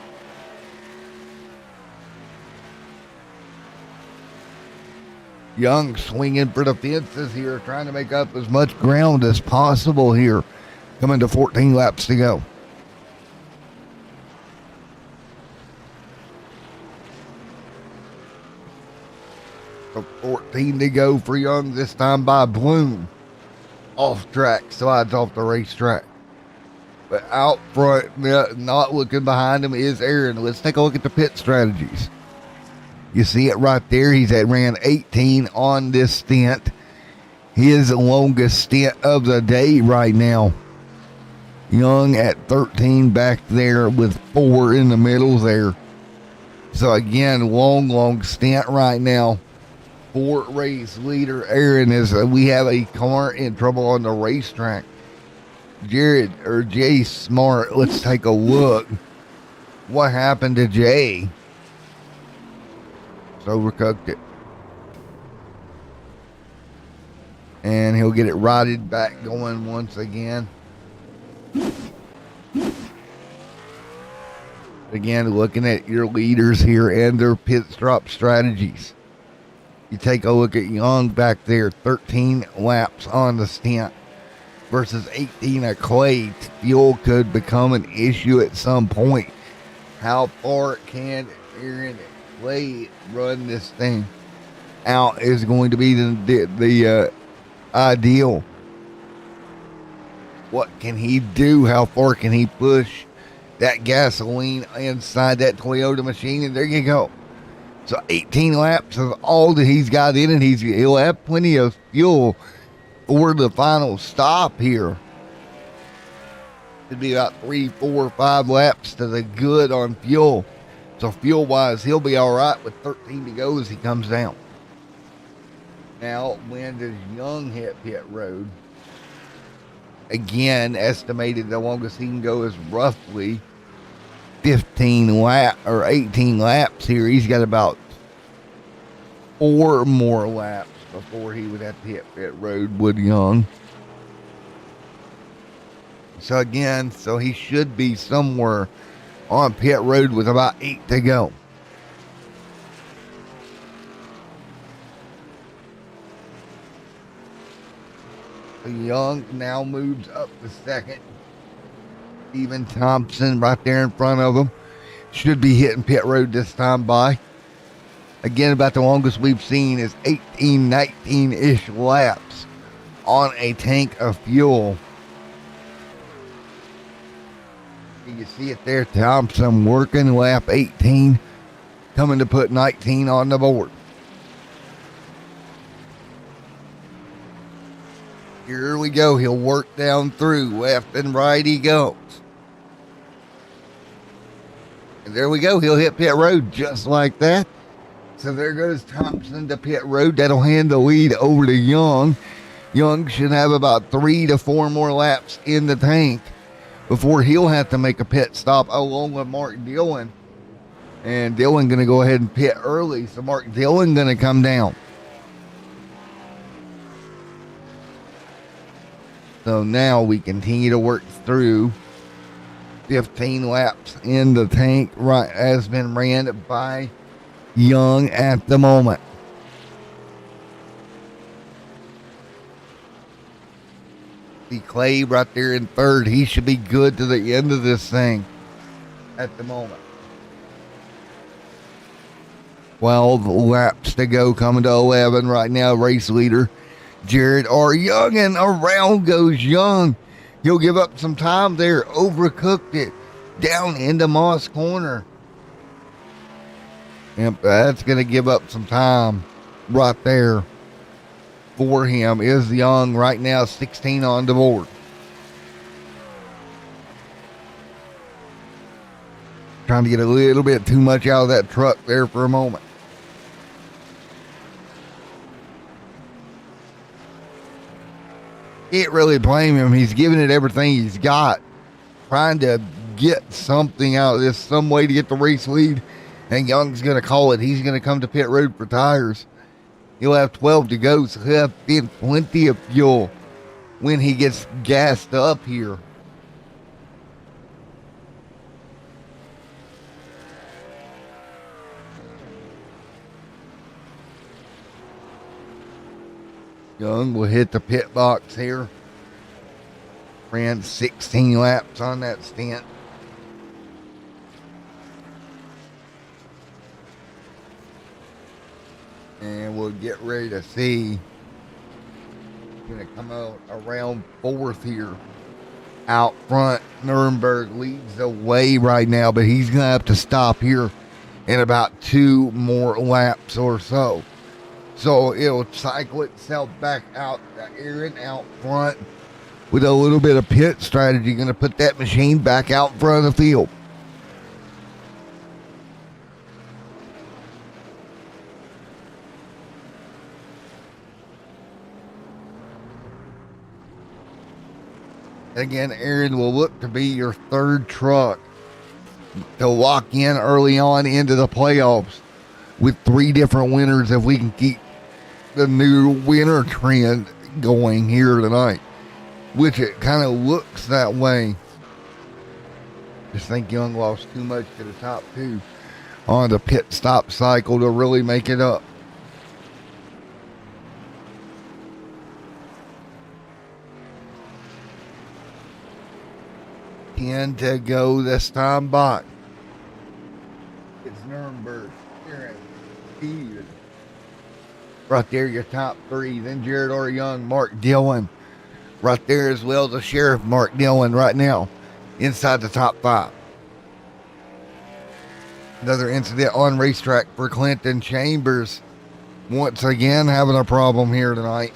Young swinging for the fences here, trying to make up as much ground as possible here. Coming to 14 laps to go. So 14 to go for Young, this time by Bloom. Off track, slides off the racetrack. But out front, not looking behind him, is Aaron. Let's take a look at the pit strategies. You see it right there. He's at ran 18 on this stint. His longest stint of the day right now. Young at 13 back there with 4 in the middle there. So again, long stint right now. 4 race leader Aaron is. We have a car in trouble on the racetrack. Jay Smart. Let's take a look. What happened to Jay? So overcooked it. And he'll get it righted back going once again. Again, looking at your leaders here and their pit stop strategies. You take a look at Young back there, 13 laps on the stint versus 18 at Clay. Fuel could become an issue at some point. How far can Aaron Clay run this thing out is going to be the ideal. What can he do? How far can he push that gasoline inside that Toyota machine? And there you go. So 18 laps is all that he's got in it. He'll have plenty of fuel for the final stop here. It'd be about 3, 4, 5 laps to the good on fuel. So fuel-wise, he'll be all right with 13 to go as he comes down. Now, when does Young hit pit road? Again, estimated the longest he can go is roughly 15 lap or 18 laps here. He's got about 4 more laps before he would have to hit pit road, Wood Young. So again, so he should be somewhere on pit road with about 8 to go. Young now moves up to second. Stephen Thompson right there in front of him. Should be hitting pit road this time by. Again, about the longest we've seen is 18, 19-ish laps on a tank of fuel. You see it there, Thompson working lap 18, coming to put 19 on the board. Here we go. He'll work down through. Left and right he goes. And there we go. He'll hit pit road just like that. So there goes Thompson to pit road. That'll hand the lead over to Young. Young should have about 3 to 4 more laps in the tank before he'll have to make a pit stop along with Mark Dillon. And Dillon going to go ahead and pit early, so Mark Dillon going to come down. So now we continue to work through 15 laps in the tank, right, has been ran by Young at the moment. The Clay right there in third. He should be good to the end of this thing at the moment. 12 laps to go, coming to 11 right now. Race leader Jared R. Young, and around goes Young. He'll give up some time there. Overcooked it down into Moss Corner. And that's going to give up some time right there for him. Is Young right now 16 on the board. Trying to get a little bit too much out of that truck there for a moment. Can't really blame him. He's giving it everything he's got, trying to get something out of this, some way to get the race lead. And Young's going to call it. He's going to come to pit road for tires. He'll have 12 to go, so he'll have plenty of fuel when he gets gassed up here. Young will hit the pit box here. Ran 16 laps on that stint. And we'll get ready to see. Going to come out around fourth here. Out front, Nuremberg leads the way right now, but he's going to have to stop here in about 2 more laps or so. So it'll cycle itself back out to Aaron out front with a little bit of pit strategy. Going to put that machine back out front of the field. Again, Aaron will look to be your third truck to lock in early on into the playoffs with 3 different winners if we can keep the new winner trend going here tonight, which it kind of looks that way. Just think Young lost too much to the top 2 on the pit stop cycle to really make it up. In to go this time by. It's Nuremberg. Aaron. Right there, your top 3. Then Jared R. Young, Mark Dillon. Right there as well, the Sheriff Mark Dillon right now. Inside the top 5. Another incident on racetrack for Clinton Chambers. Once again having a problem here tonight.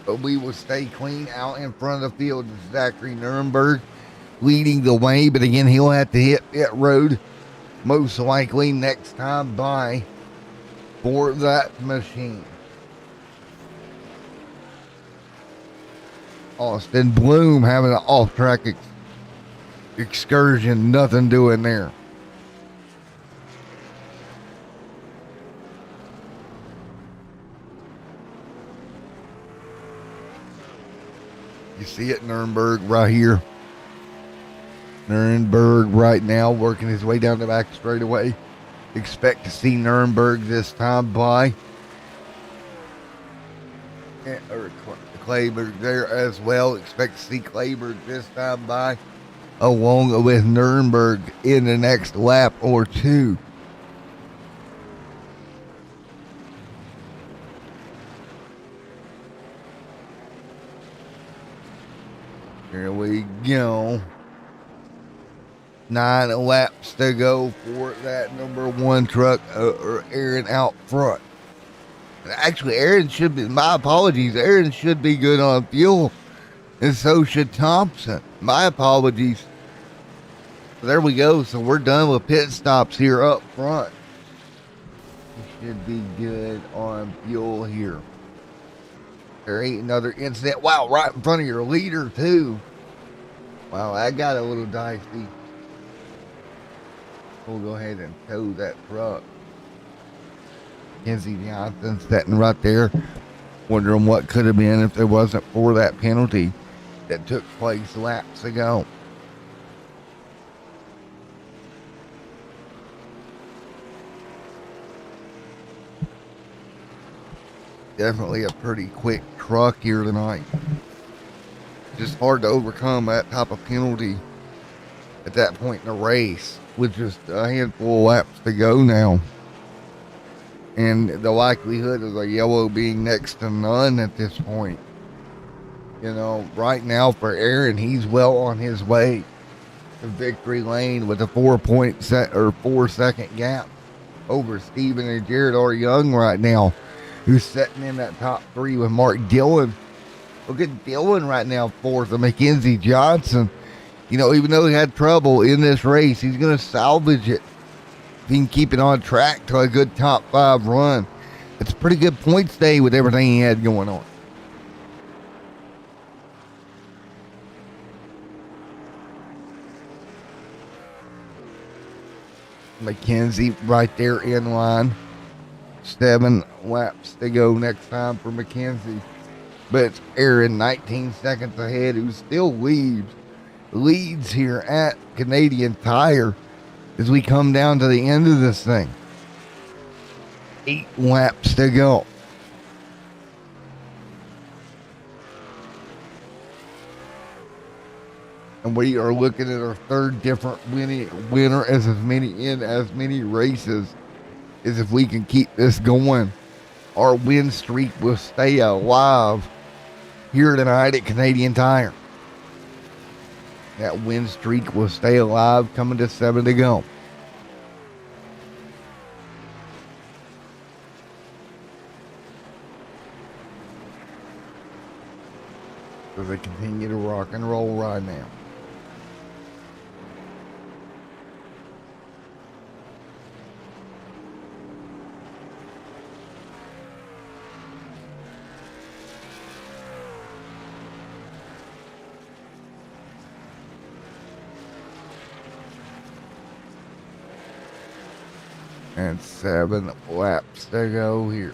But we will stay clean out in front of the field. Zachary Nuremberg leading the way. But again, he'll have to hit pit road most likely next time by for that machine. Austin Bloom having an off-track excursion. Nothing doing there. You see it, Nuremberg right here. Nuremberg right now working his way down the back straightaway. Expect to see Nuremberg this time by. Or Clayberg there as well. Expect to see Clayberg this time by. Along with Nuremberg in the next lap or 2. Here we go. 9 laps to go for that number 1 truck, or Aaron out front. Actually, Aaron should be, my apologies, Aaron should be good on fuel, and so should Thompson. My apologies. There we go. So we're done with pit stops here up front. He should be good on fuel here. There ain't another incident. Wow, right in front of your leader, too. Wow, that got a little dicey. We'll go ahead and tow that truck. Kenzie Johnson sitting right there, wondering what could have been if there wasn't for that penalty that took place laps ago. Definitely a pretty quick truck here tonight. Just hard to overcome that type of penalty at that point in the race with just a handful of laps to go now. And the likelihood of a yellow being next to none at this point. You know, right now for Aaron, he's well on his way to victory lane with a 4 second gap over Steven and Jared R. Young right now, who's sitting in that top three with Mark Dillon. Look at Dillon right now, fourth, and Mackenzie Johnson. You know, even though he had trouble in this race, he's going to salvage it. If he can keep it on track to a good top 5 run. It's a pretty good points day with everything he had going on. Mackenzie right there in line. 7 laps to go next time for Mackenzie. But it's Aaron 19 seconds ahead, who still leads here at Canadian Tire as we come down to the end of this thing. 8 laps to go. And we are looking at our third different winner as many races as if we can keep this going. Our win streak will stay alive here tonight at Canadian Tire. That win streak will stay alive, coming to 7 to go. So they continue to rock and roll right now. And 7 laps to go here.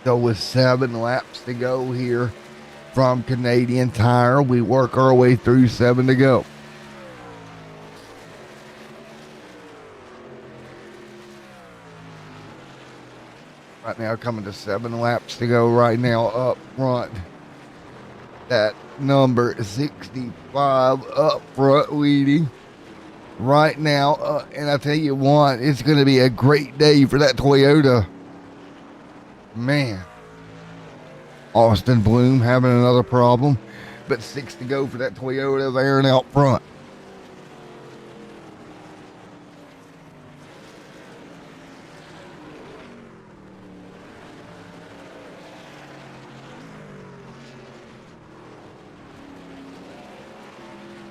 So with 7 laps to go here from Canadian Tire, we work our way through 7 to go. Right now coming to 7 laps to go right now up front. That number 65 up front leading right now. And I tell you what, it's going to be a great day for that Toyota. Man, Austin Bloom having another problem, but 6 to go for that Toyota of Aaron out front.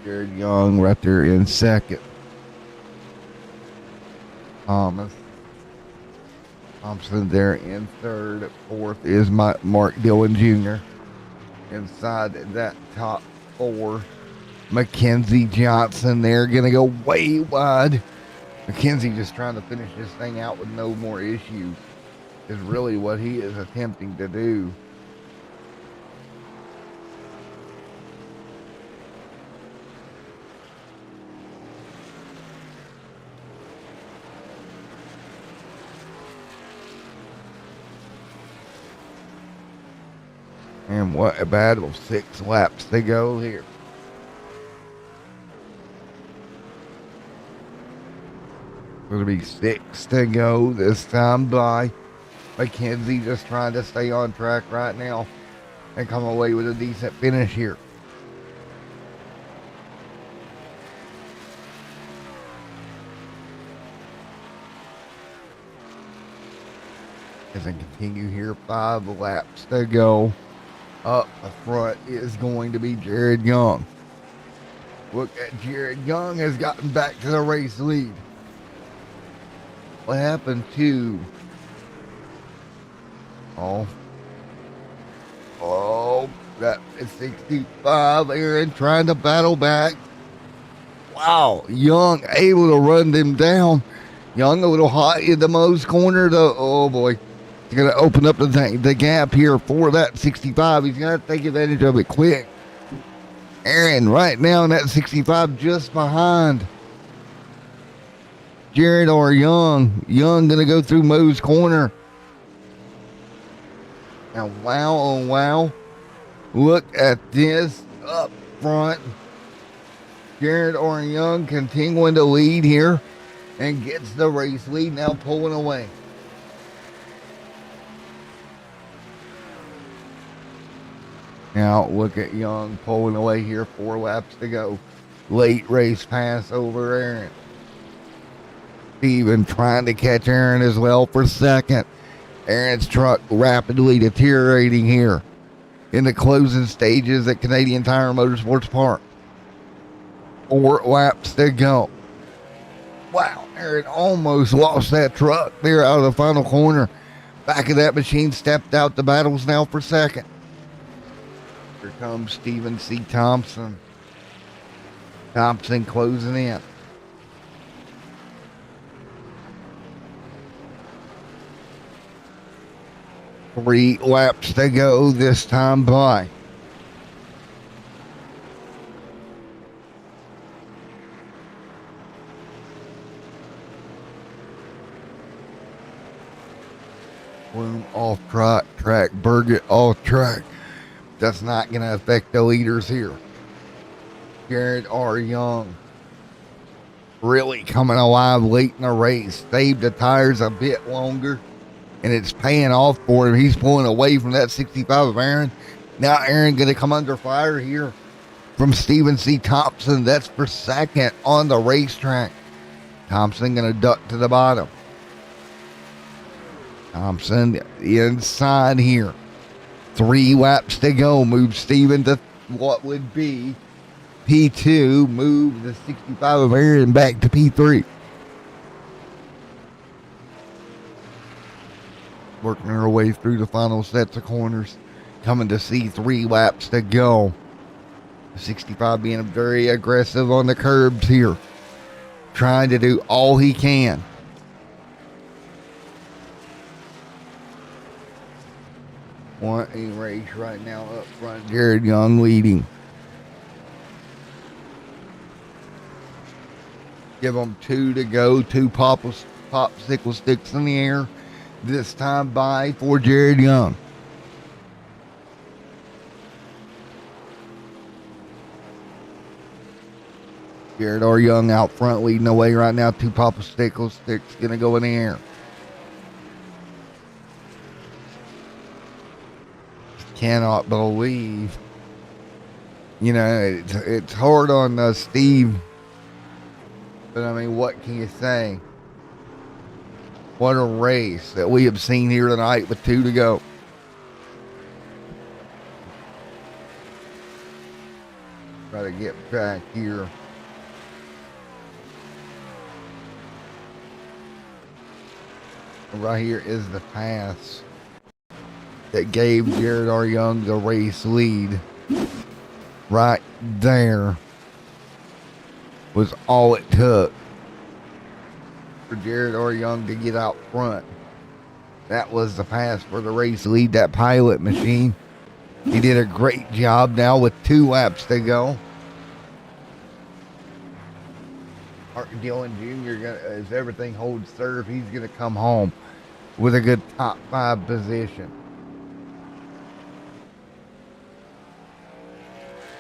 Jared Young right there in second. Thompson there in third. Fourth is Mark Dillon Jr. Inside that top 4. Mackenzie Johnson there, going to go way wide. Mackenzie just trying to finish this thing out with no more issues is really what he is attempting to do. And what a battle, 6 laps to go here. Going to be 6 to go this time by. McKenzie just trying to stay on track right now and come away with a decent finish here. As I continue here, 5 laps to go. Up front is going to be Jared Young. Look at Jared Young has gotten back to the race lead. What happened to... that is 65. Aaron trying to battle back. Wow, Young able to run them down. Young a little hot in the Moe's corner. Oh boy, he's going to open up the gap here for that 65. He's going to take advantage of it quick. Aaron right now in that 65 just behind Jared or Young. Young going to go through Moe's corner. Now, wow, oh wow. Look at this up front. Jared or Young continuing to lead here and gets the race lead, now pulling away. Now, look at Young pulling away here, 4 laps to go. Late race pass over Aaron. Steven trying to catch Aaron as well for second. Aaron's truck rapidly deteriorating here in the closing stages at Canadian Tire Motorsports Park. 4 laps to go. Wow, Aaron almost lost that truck there out of the final corner. Back of that machine stepped out. The battle's now for second. Here comes Stephen C. Thompson. Thompson closing in. Three laps to go this time by. Bloom off track, Burgett off track. That's not going to affect the leaders here. Jared R. Young really coming alive late in the race. Saved the tires a bit longer, and it's paying off for him. He's pulling away from that 65 of Aaron. Now Aaron going to come under fire here from Stephen C. Thompson. That's for second on the racetrack. Thompson going to duck to the bottom. Thompson inside here. 3 laps to go. Move Steven to what would be P2. Move the 65 of Aaron back to P3. Working our way through the final sets of corners. Coming to see 3 laps to go. 65 being very aggressive on the curbs here. Trying to do all he can. One a race right now up front. Jared Young leading. Give them 2 to go. 2 popsicle sticks in the air. This time by for Jared Young. Jared R. Young out front leading the way right now. 2 popsicle sticks going to go in the air. Cannot believe, it's hard on Steve, but I mean, what can you say? What a race that we have seen here tonight with 2 to go. Try to get back here. Right here is the pass that gave Jared R. Young the race lead. Right there was all it took for Jared R. Young to get out front. That was the pass for the race lead, that pilot machine. He did a great job now with 2 laps to go. Martin Dillon Jr., as everything holds serve, he's going to come home with a good top 5 position.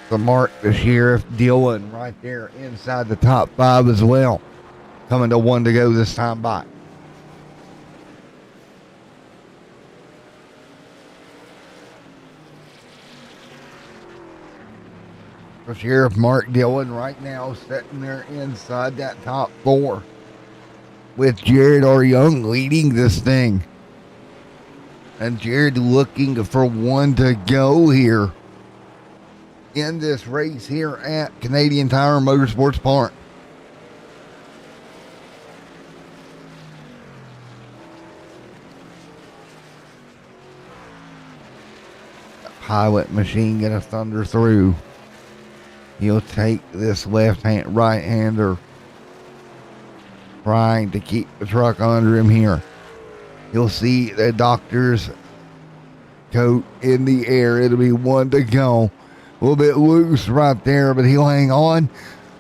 The Mark the Sheriff Dillon right there inside the top 5 as well. coming to 1 to go this time by. For Sheriff Mark Dillon right now sitting there inside that top 4 with Jared R. Young leading this thing. And Jared looking for 1 to go here in this race here at Canadian Tire Motorsports Park. The pilot machine gonna thunder through. He'll take this right-hander, trying to keep the truck under him here. You'll see the doctor's coat in the air. It'll be 1 to go. A little bit loose right there, but he'll hang on.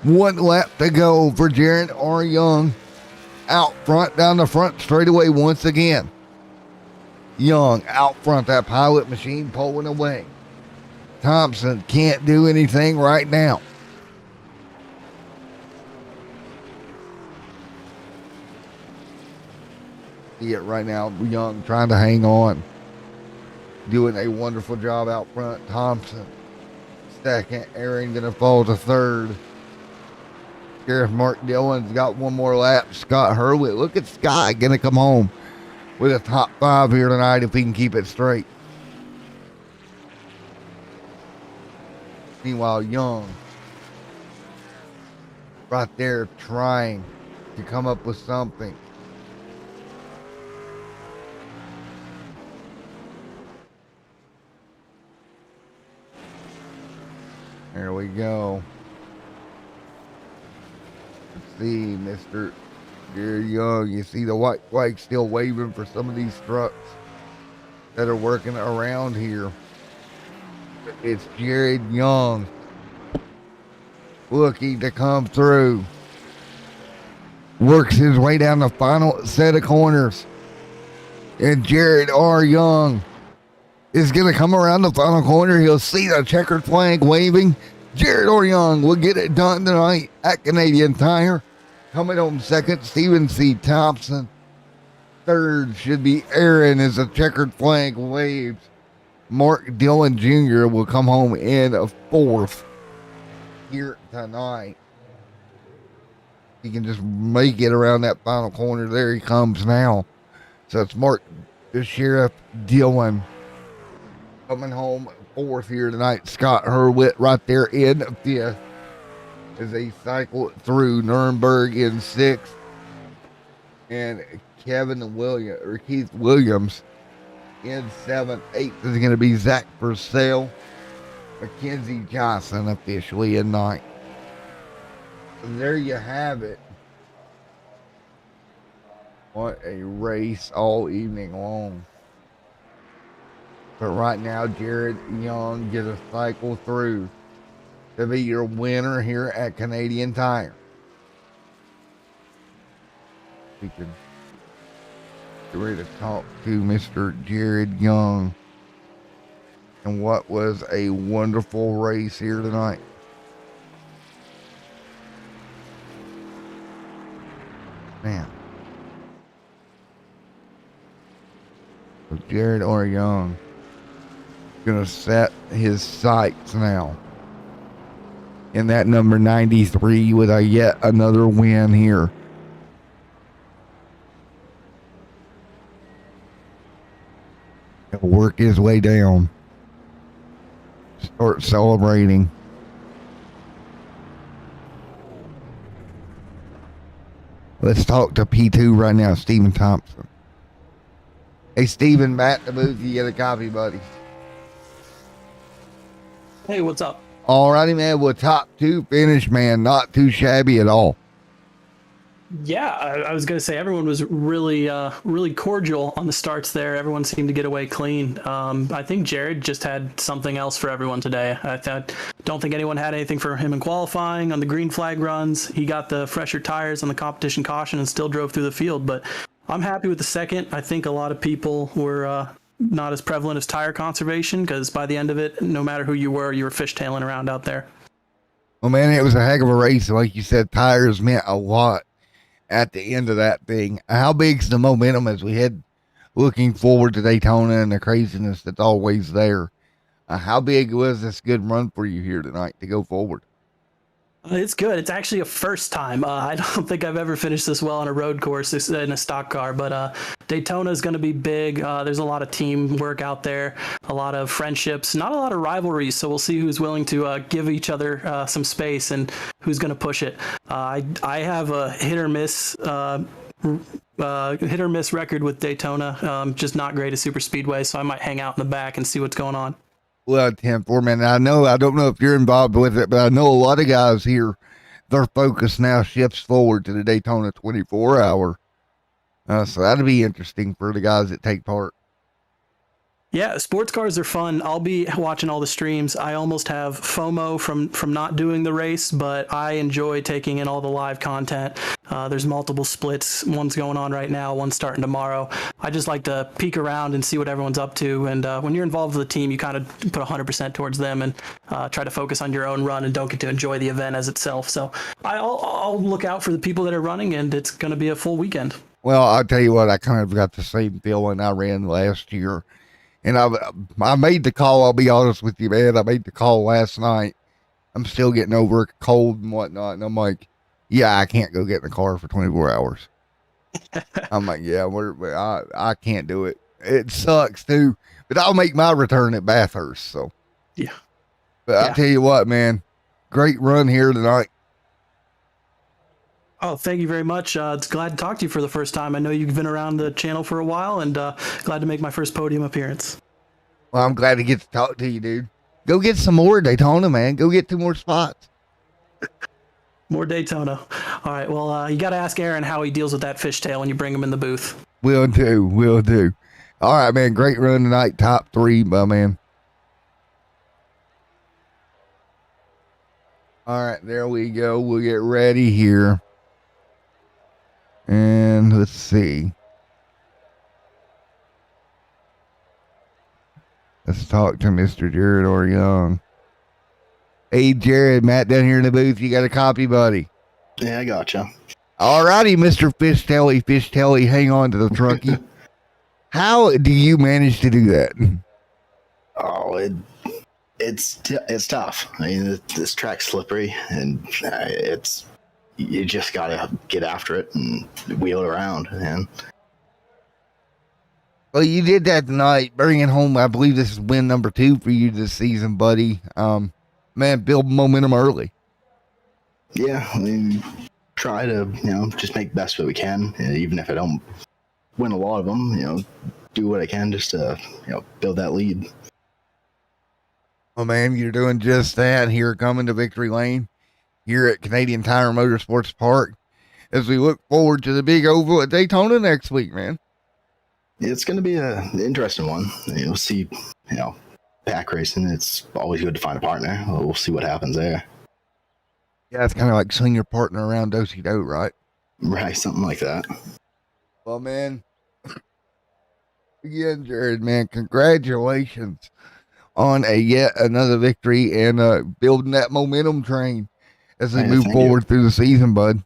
1 lap to go for Jared R. Young. Out front, down the front straightaway once again. Young out front, that pilot machine pulling away. Thompson can't do anything right now. See it right now. Young trying to hang on. Doing a wonderful job out front. Thompson second. Aaron going to fall to third. Sheriff Mark Dillon's got 1 more lap. Scott Hurwitt. Look at Scott going to come home with a top 5 here tonight if he can keep it straight. Meanwhile, Young right there trying to come up with something. There we go. Let's see, Mr. Jared Young. You see the white flag still waving for some of these trucks that are working around here. It's Jared Young looking to come through. Works his way down the final set of corners. And Jared R. Young is going to come around the final corner. He'll see the checkered flag waving. Jared R. Young will get it done tonight at Canadian Tire. Coming home second, Stephen C. Thompson. Third should be Aaron as the checkered flag waves. Mark Dillon Jr. will come home in a 4th here tonight. He can just make it around that final corner. There he comes now. So it's Mark the Sheriff Dillon coming home 4th here tonight. Scott Hurwitt right there in 5th as they cycle through. Nuremberg in 6th. And Keith Williams in 7th. 8th is going to be Zach Purcell. Mackenzie Johnson officially in 9th. And there you have it. What a race all evening long. But right now, Jared Young gets a cycle through to be your winner here at Canadian Tire. We can get ready to talk to Mr. Jared Young and what was a wonderful race here tonight. Man. So Jared R. Young gonna set his sights now in that number 93 with a yet another win here. He'll work his way down. Start celebrating. Let's talk to P2 right now, Stephen Thompson. Hey, Stephen, back to booth. You get a copy, buddy. Hey, what's up? Alrighty, man. Well, top 2 finish, man. Not too shabby at all. Yeah, I was going to say everyone was really cordial on the starts there. Everyone seemed to get away clean. I think Jared just had something else for everyone today. Don't think anyone had anything for him in qualifying on the green flag runs. He got the fresher tires on the competition caution and still drove through the field. But I'm happy with the second. I think a lot of people were not as prevalent as tire conservation because by the end of it, no matter who you were fishtailing around out there. Well, man, it was a heck of a race. Like you said, tires meant a lot at the end of that thing. How big's the momentum as we head looking forward to Daytona and the craziness that's always there? How big was this good run for you here tonight to go forward? It's good. It's actually a first time. I don't think I've ever finished this well on a road course in a stock car, but Daytona is going to be big. There's a lot of teamwork out there, a lot of friendships, not a lot of rivalries. So we'll see who's willing to give each other some space and who's going to push it. I have a hit or miss record with Daytona. Just not great at super speedway, so I might hang out in the back and see what's going on. Well, Tim Foreman, I don't know if you're involved with it, but I know a lot of guys here, their focus now shifts forward to the Daytona 24-hour. So that'll be interesting for the guys that take part. Yeah, sports cars are fun. I'll be watching all the streams. I almost have FOMO from not doing the race, but I enjoy taking in all the live content. There's multiple splits. One's going on right now, one's starting tomorrow. I just like to peek around and see what everyone's up to. And when you're involved with the team, you kind of put 100% towards them and try to focus on your own run and don't get to enjoy the event as itself. So I'll look out for the people that are running, and it's going to be a full weekend. Well, I'll tell you what, I kind of got the same feeling I ran last year. And I made the call, I'll be honest with you, man. I made the call last night. I'm still getting over a cold and whatnot. And I'm like, yeah, I can't go get in the car for 24 hours. I'm like, yeah, I can't do it. It sucks too, but I'll make my return at Bathurst. So, yeah. But I'll tell you what, man, great run here tonight. Oh, thank you very much. It's glad to talk to you for the first time. I know you've been around the channel for a while, and glad to make my first podium appearance. Well, I'm glad to get to talk to you, dude. Go get some more Daytona, man. Go get 2 more spots. More Daytona. All right. Well, you got to ask Aaron how he deals with that fishtail when you bring him in the booth. Will do. All right, man. Great run tonight. Top 3, my man. All right, there we go. We'll get ready here. And let's see. Let's talk to Mr. Jared R. Young. Hey, Jared, Matt down here in the booth. You got a copy, buddy? Yeah, I gotcha. All righty, Mr. Fishtelly, hang on to the trunkie. How do you manage to do that? Oh, it's tough. I mean, this track's slippery, and you just gotta get after it and wheel it around, man. Well, you did that tonight, bringing home, I believe this is win number 2 for you this season, buddy. Man, build momentum early. Yeah, I mean, try to, just make the best of it we can. And even if I don't win a lot of them, do what I can just to, build that lead. Oh, man, you're doing just that here coming to Victory Lane here at Canadian Tire Motorsports Park as we look forward to the big oval at Daytona next week, man. It's going to be an interesting one. You'll see, pack racing. It's always good to find a partner. We'll see what happens there. Yeah, it's kind of like swing your partner around do-si-do, right? Right, something like that. Well, man, again, Jared, man, congratulations on yet another victory and building that momentum train as we move forward through the season, bud.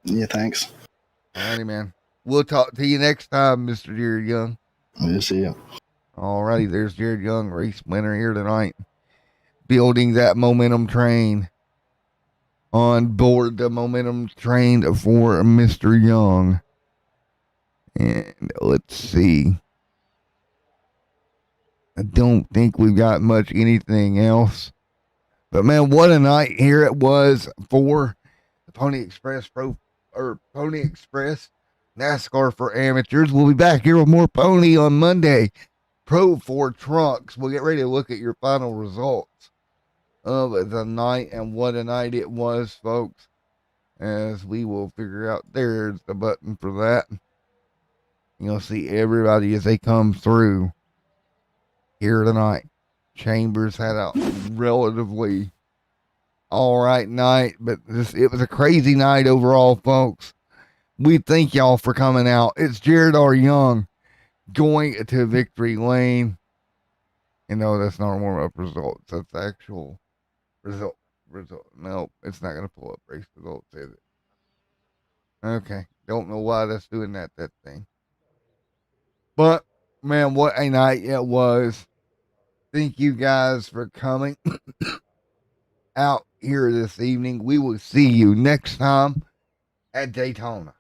Yeah, thanks. All righty, man. We'll talk to you next time, Mr. Jared Young. We'll see you. All righty, there's Jared Young, race winner here tonight, building that momentum train on board the momentum train for Mr. Young. And let's see. I don't think we've got much anything else. But man, what a night here it was for the Pony Express NASCAR for amateurs. We'll be back here with more Pony on Monday. Pro 4 Trunks. We'll get ready to look at your final results of the night, and what a night it was, folks, as we will figure out. There's the button for that. You'll see everybody as they come through here tonight. Chambers had a relatively all right night, but it was a crazy night overall, folks. We thank y'all for coming out. It's Jared R. Young going to Victory Lane. That's not warm-up results. That's actual result. No, it's not going to pull up race results, is it? Okay. Don't know why that's doing that thing. But, man, what a night it was. Thank you guys for coming out here this evening. We will see you next time at Daytona.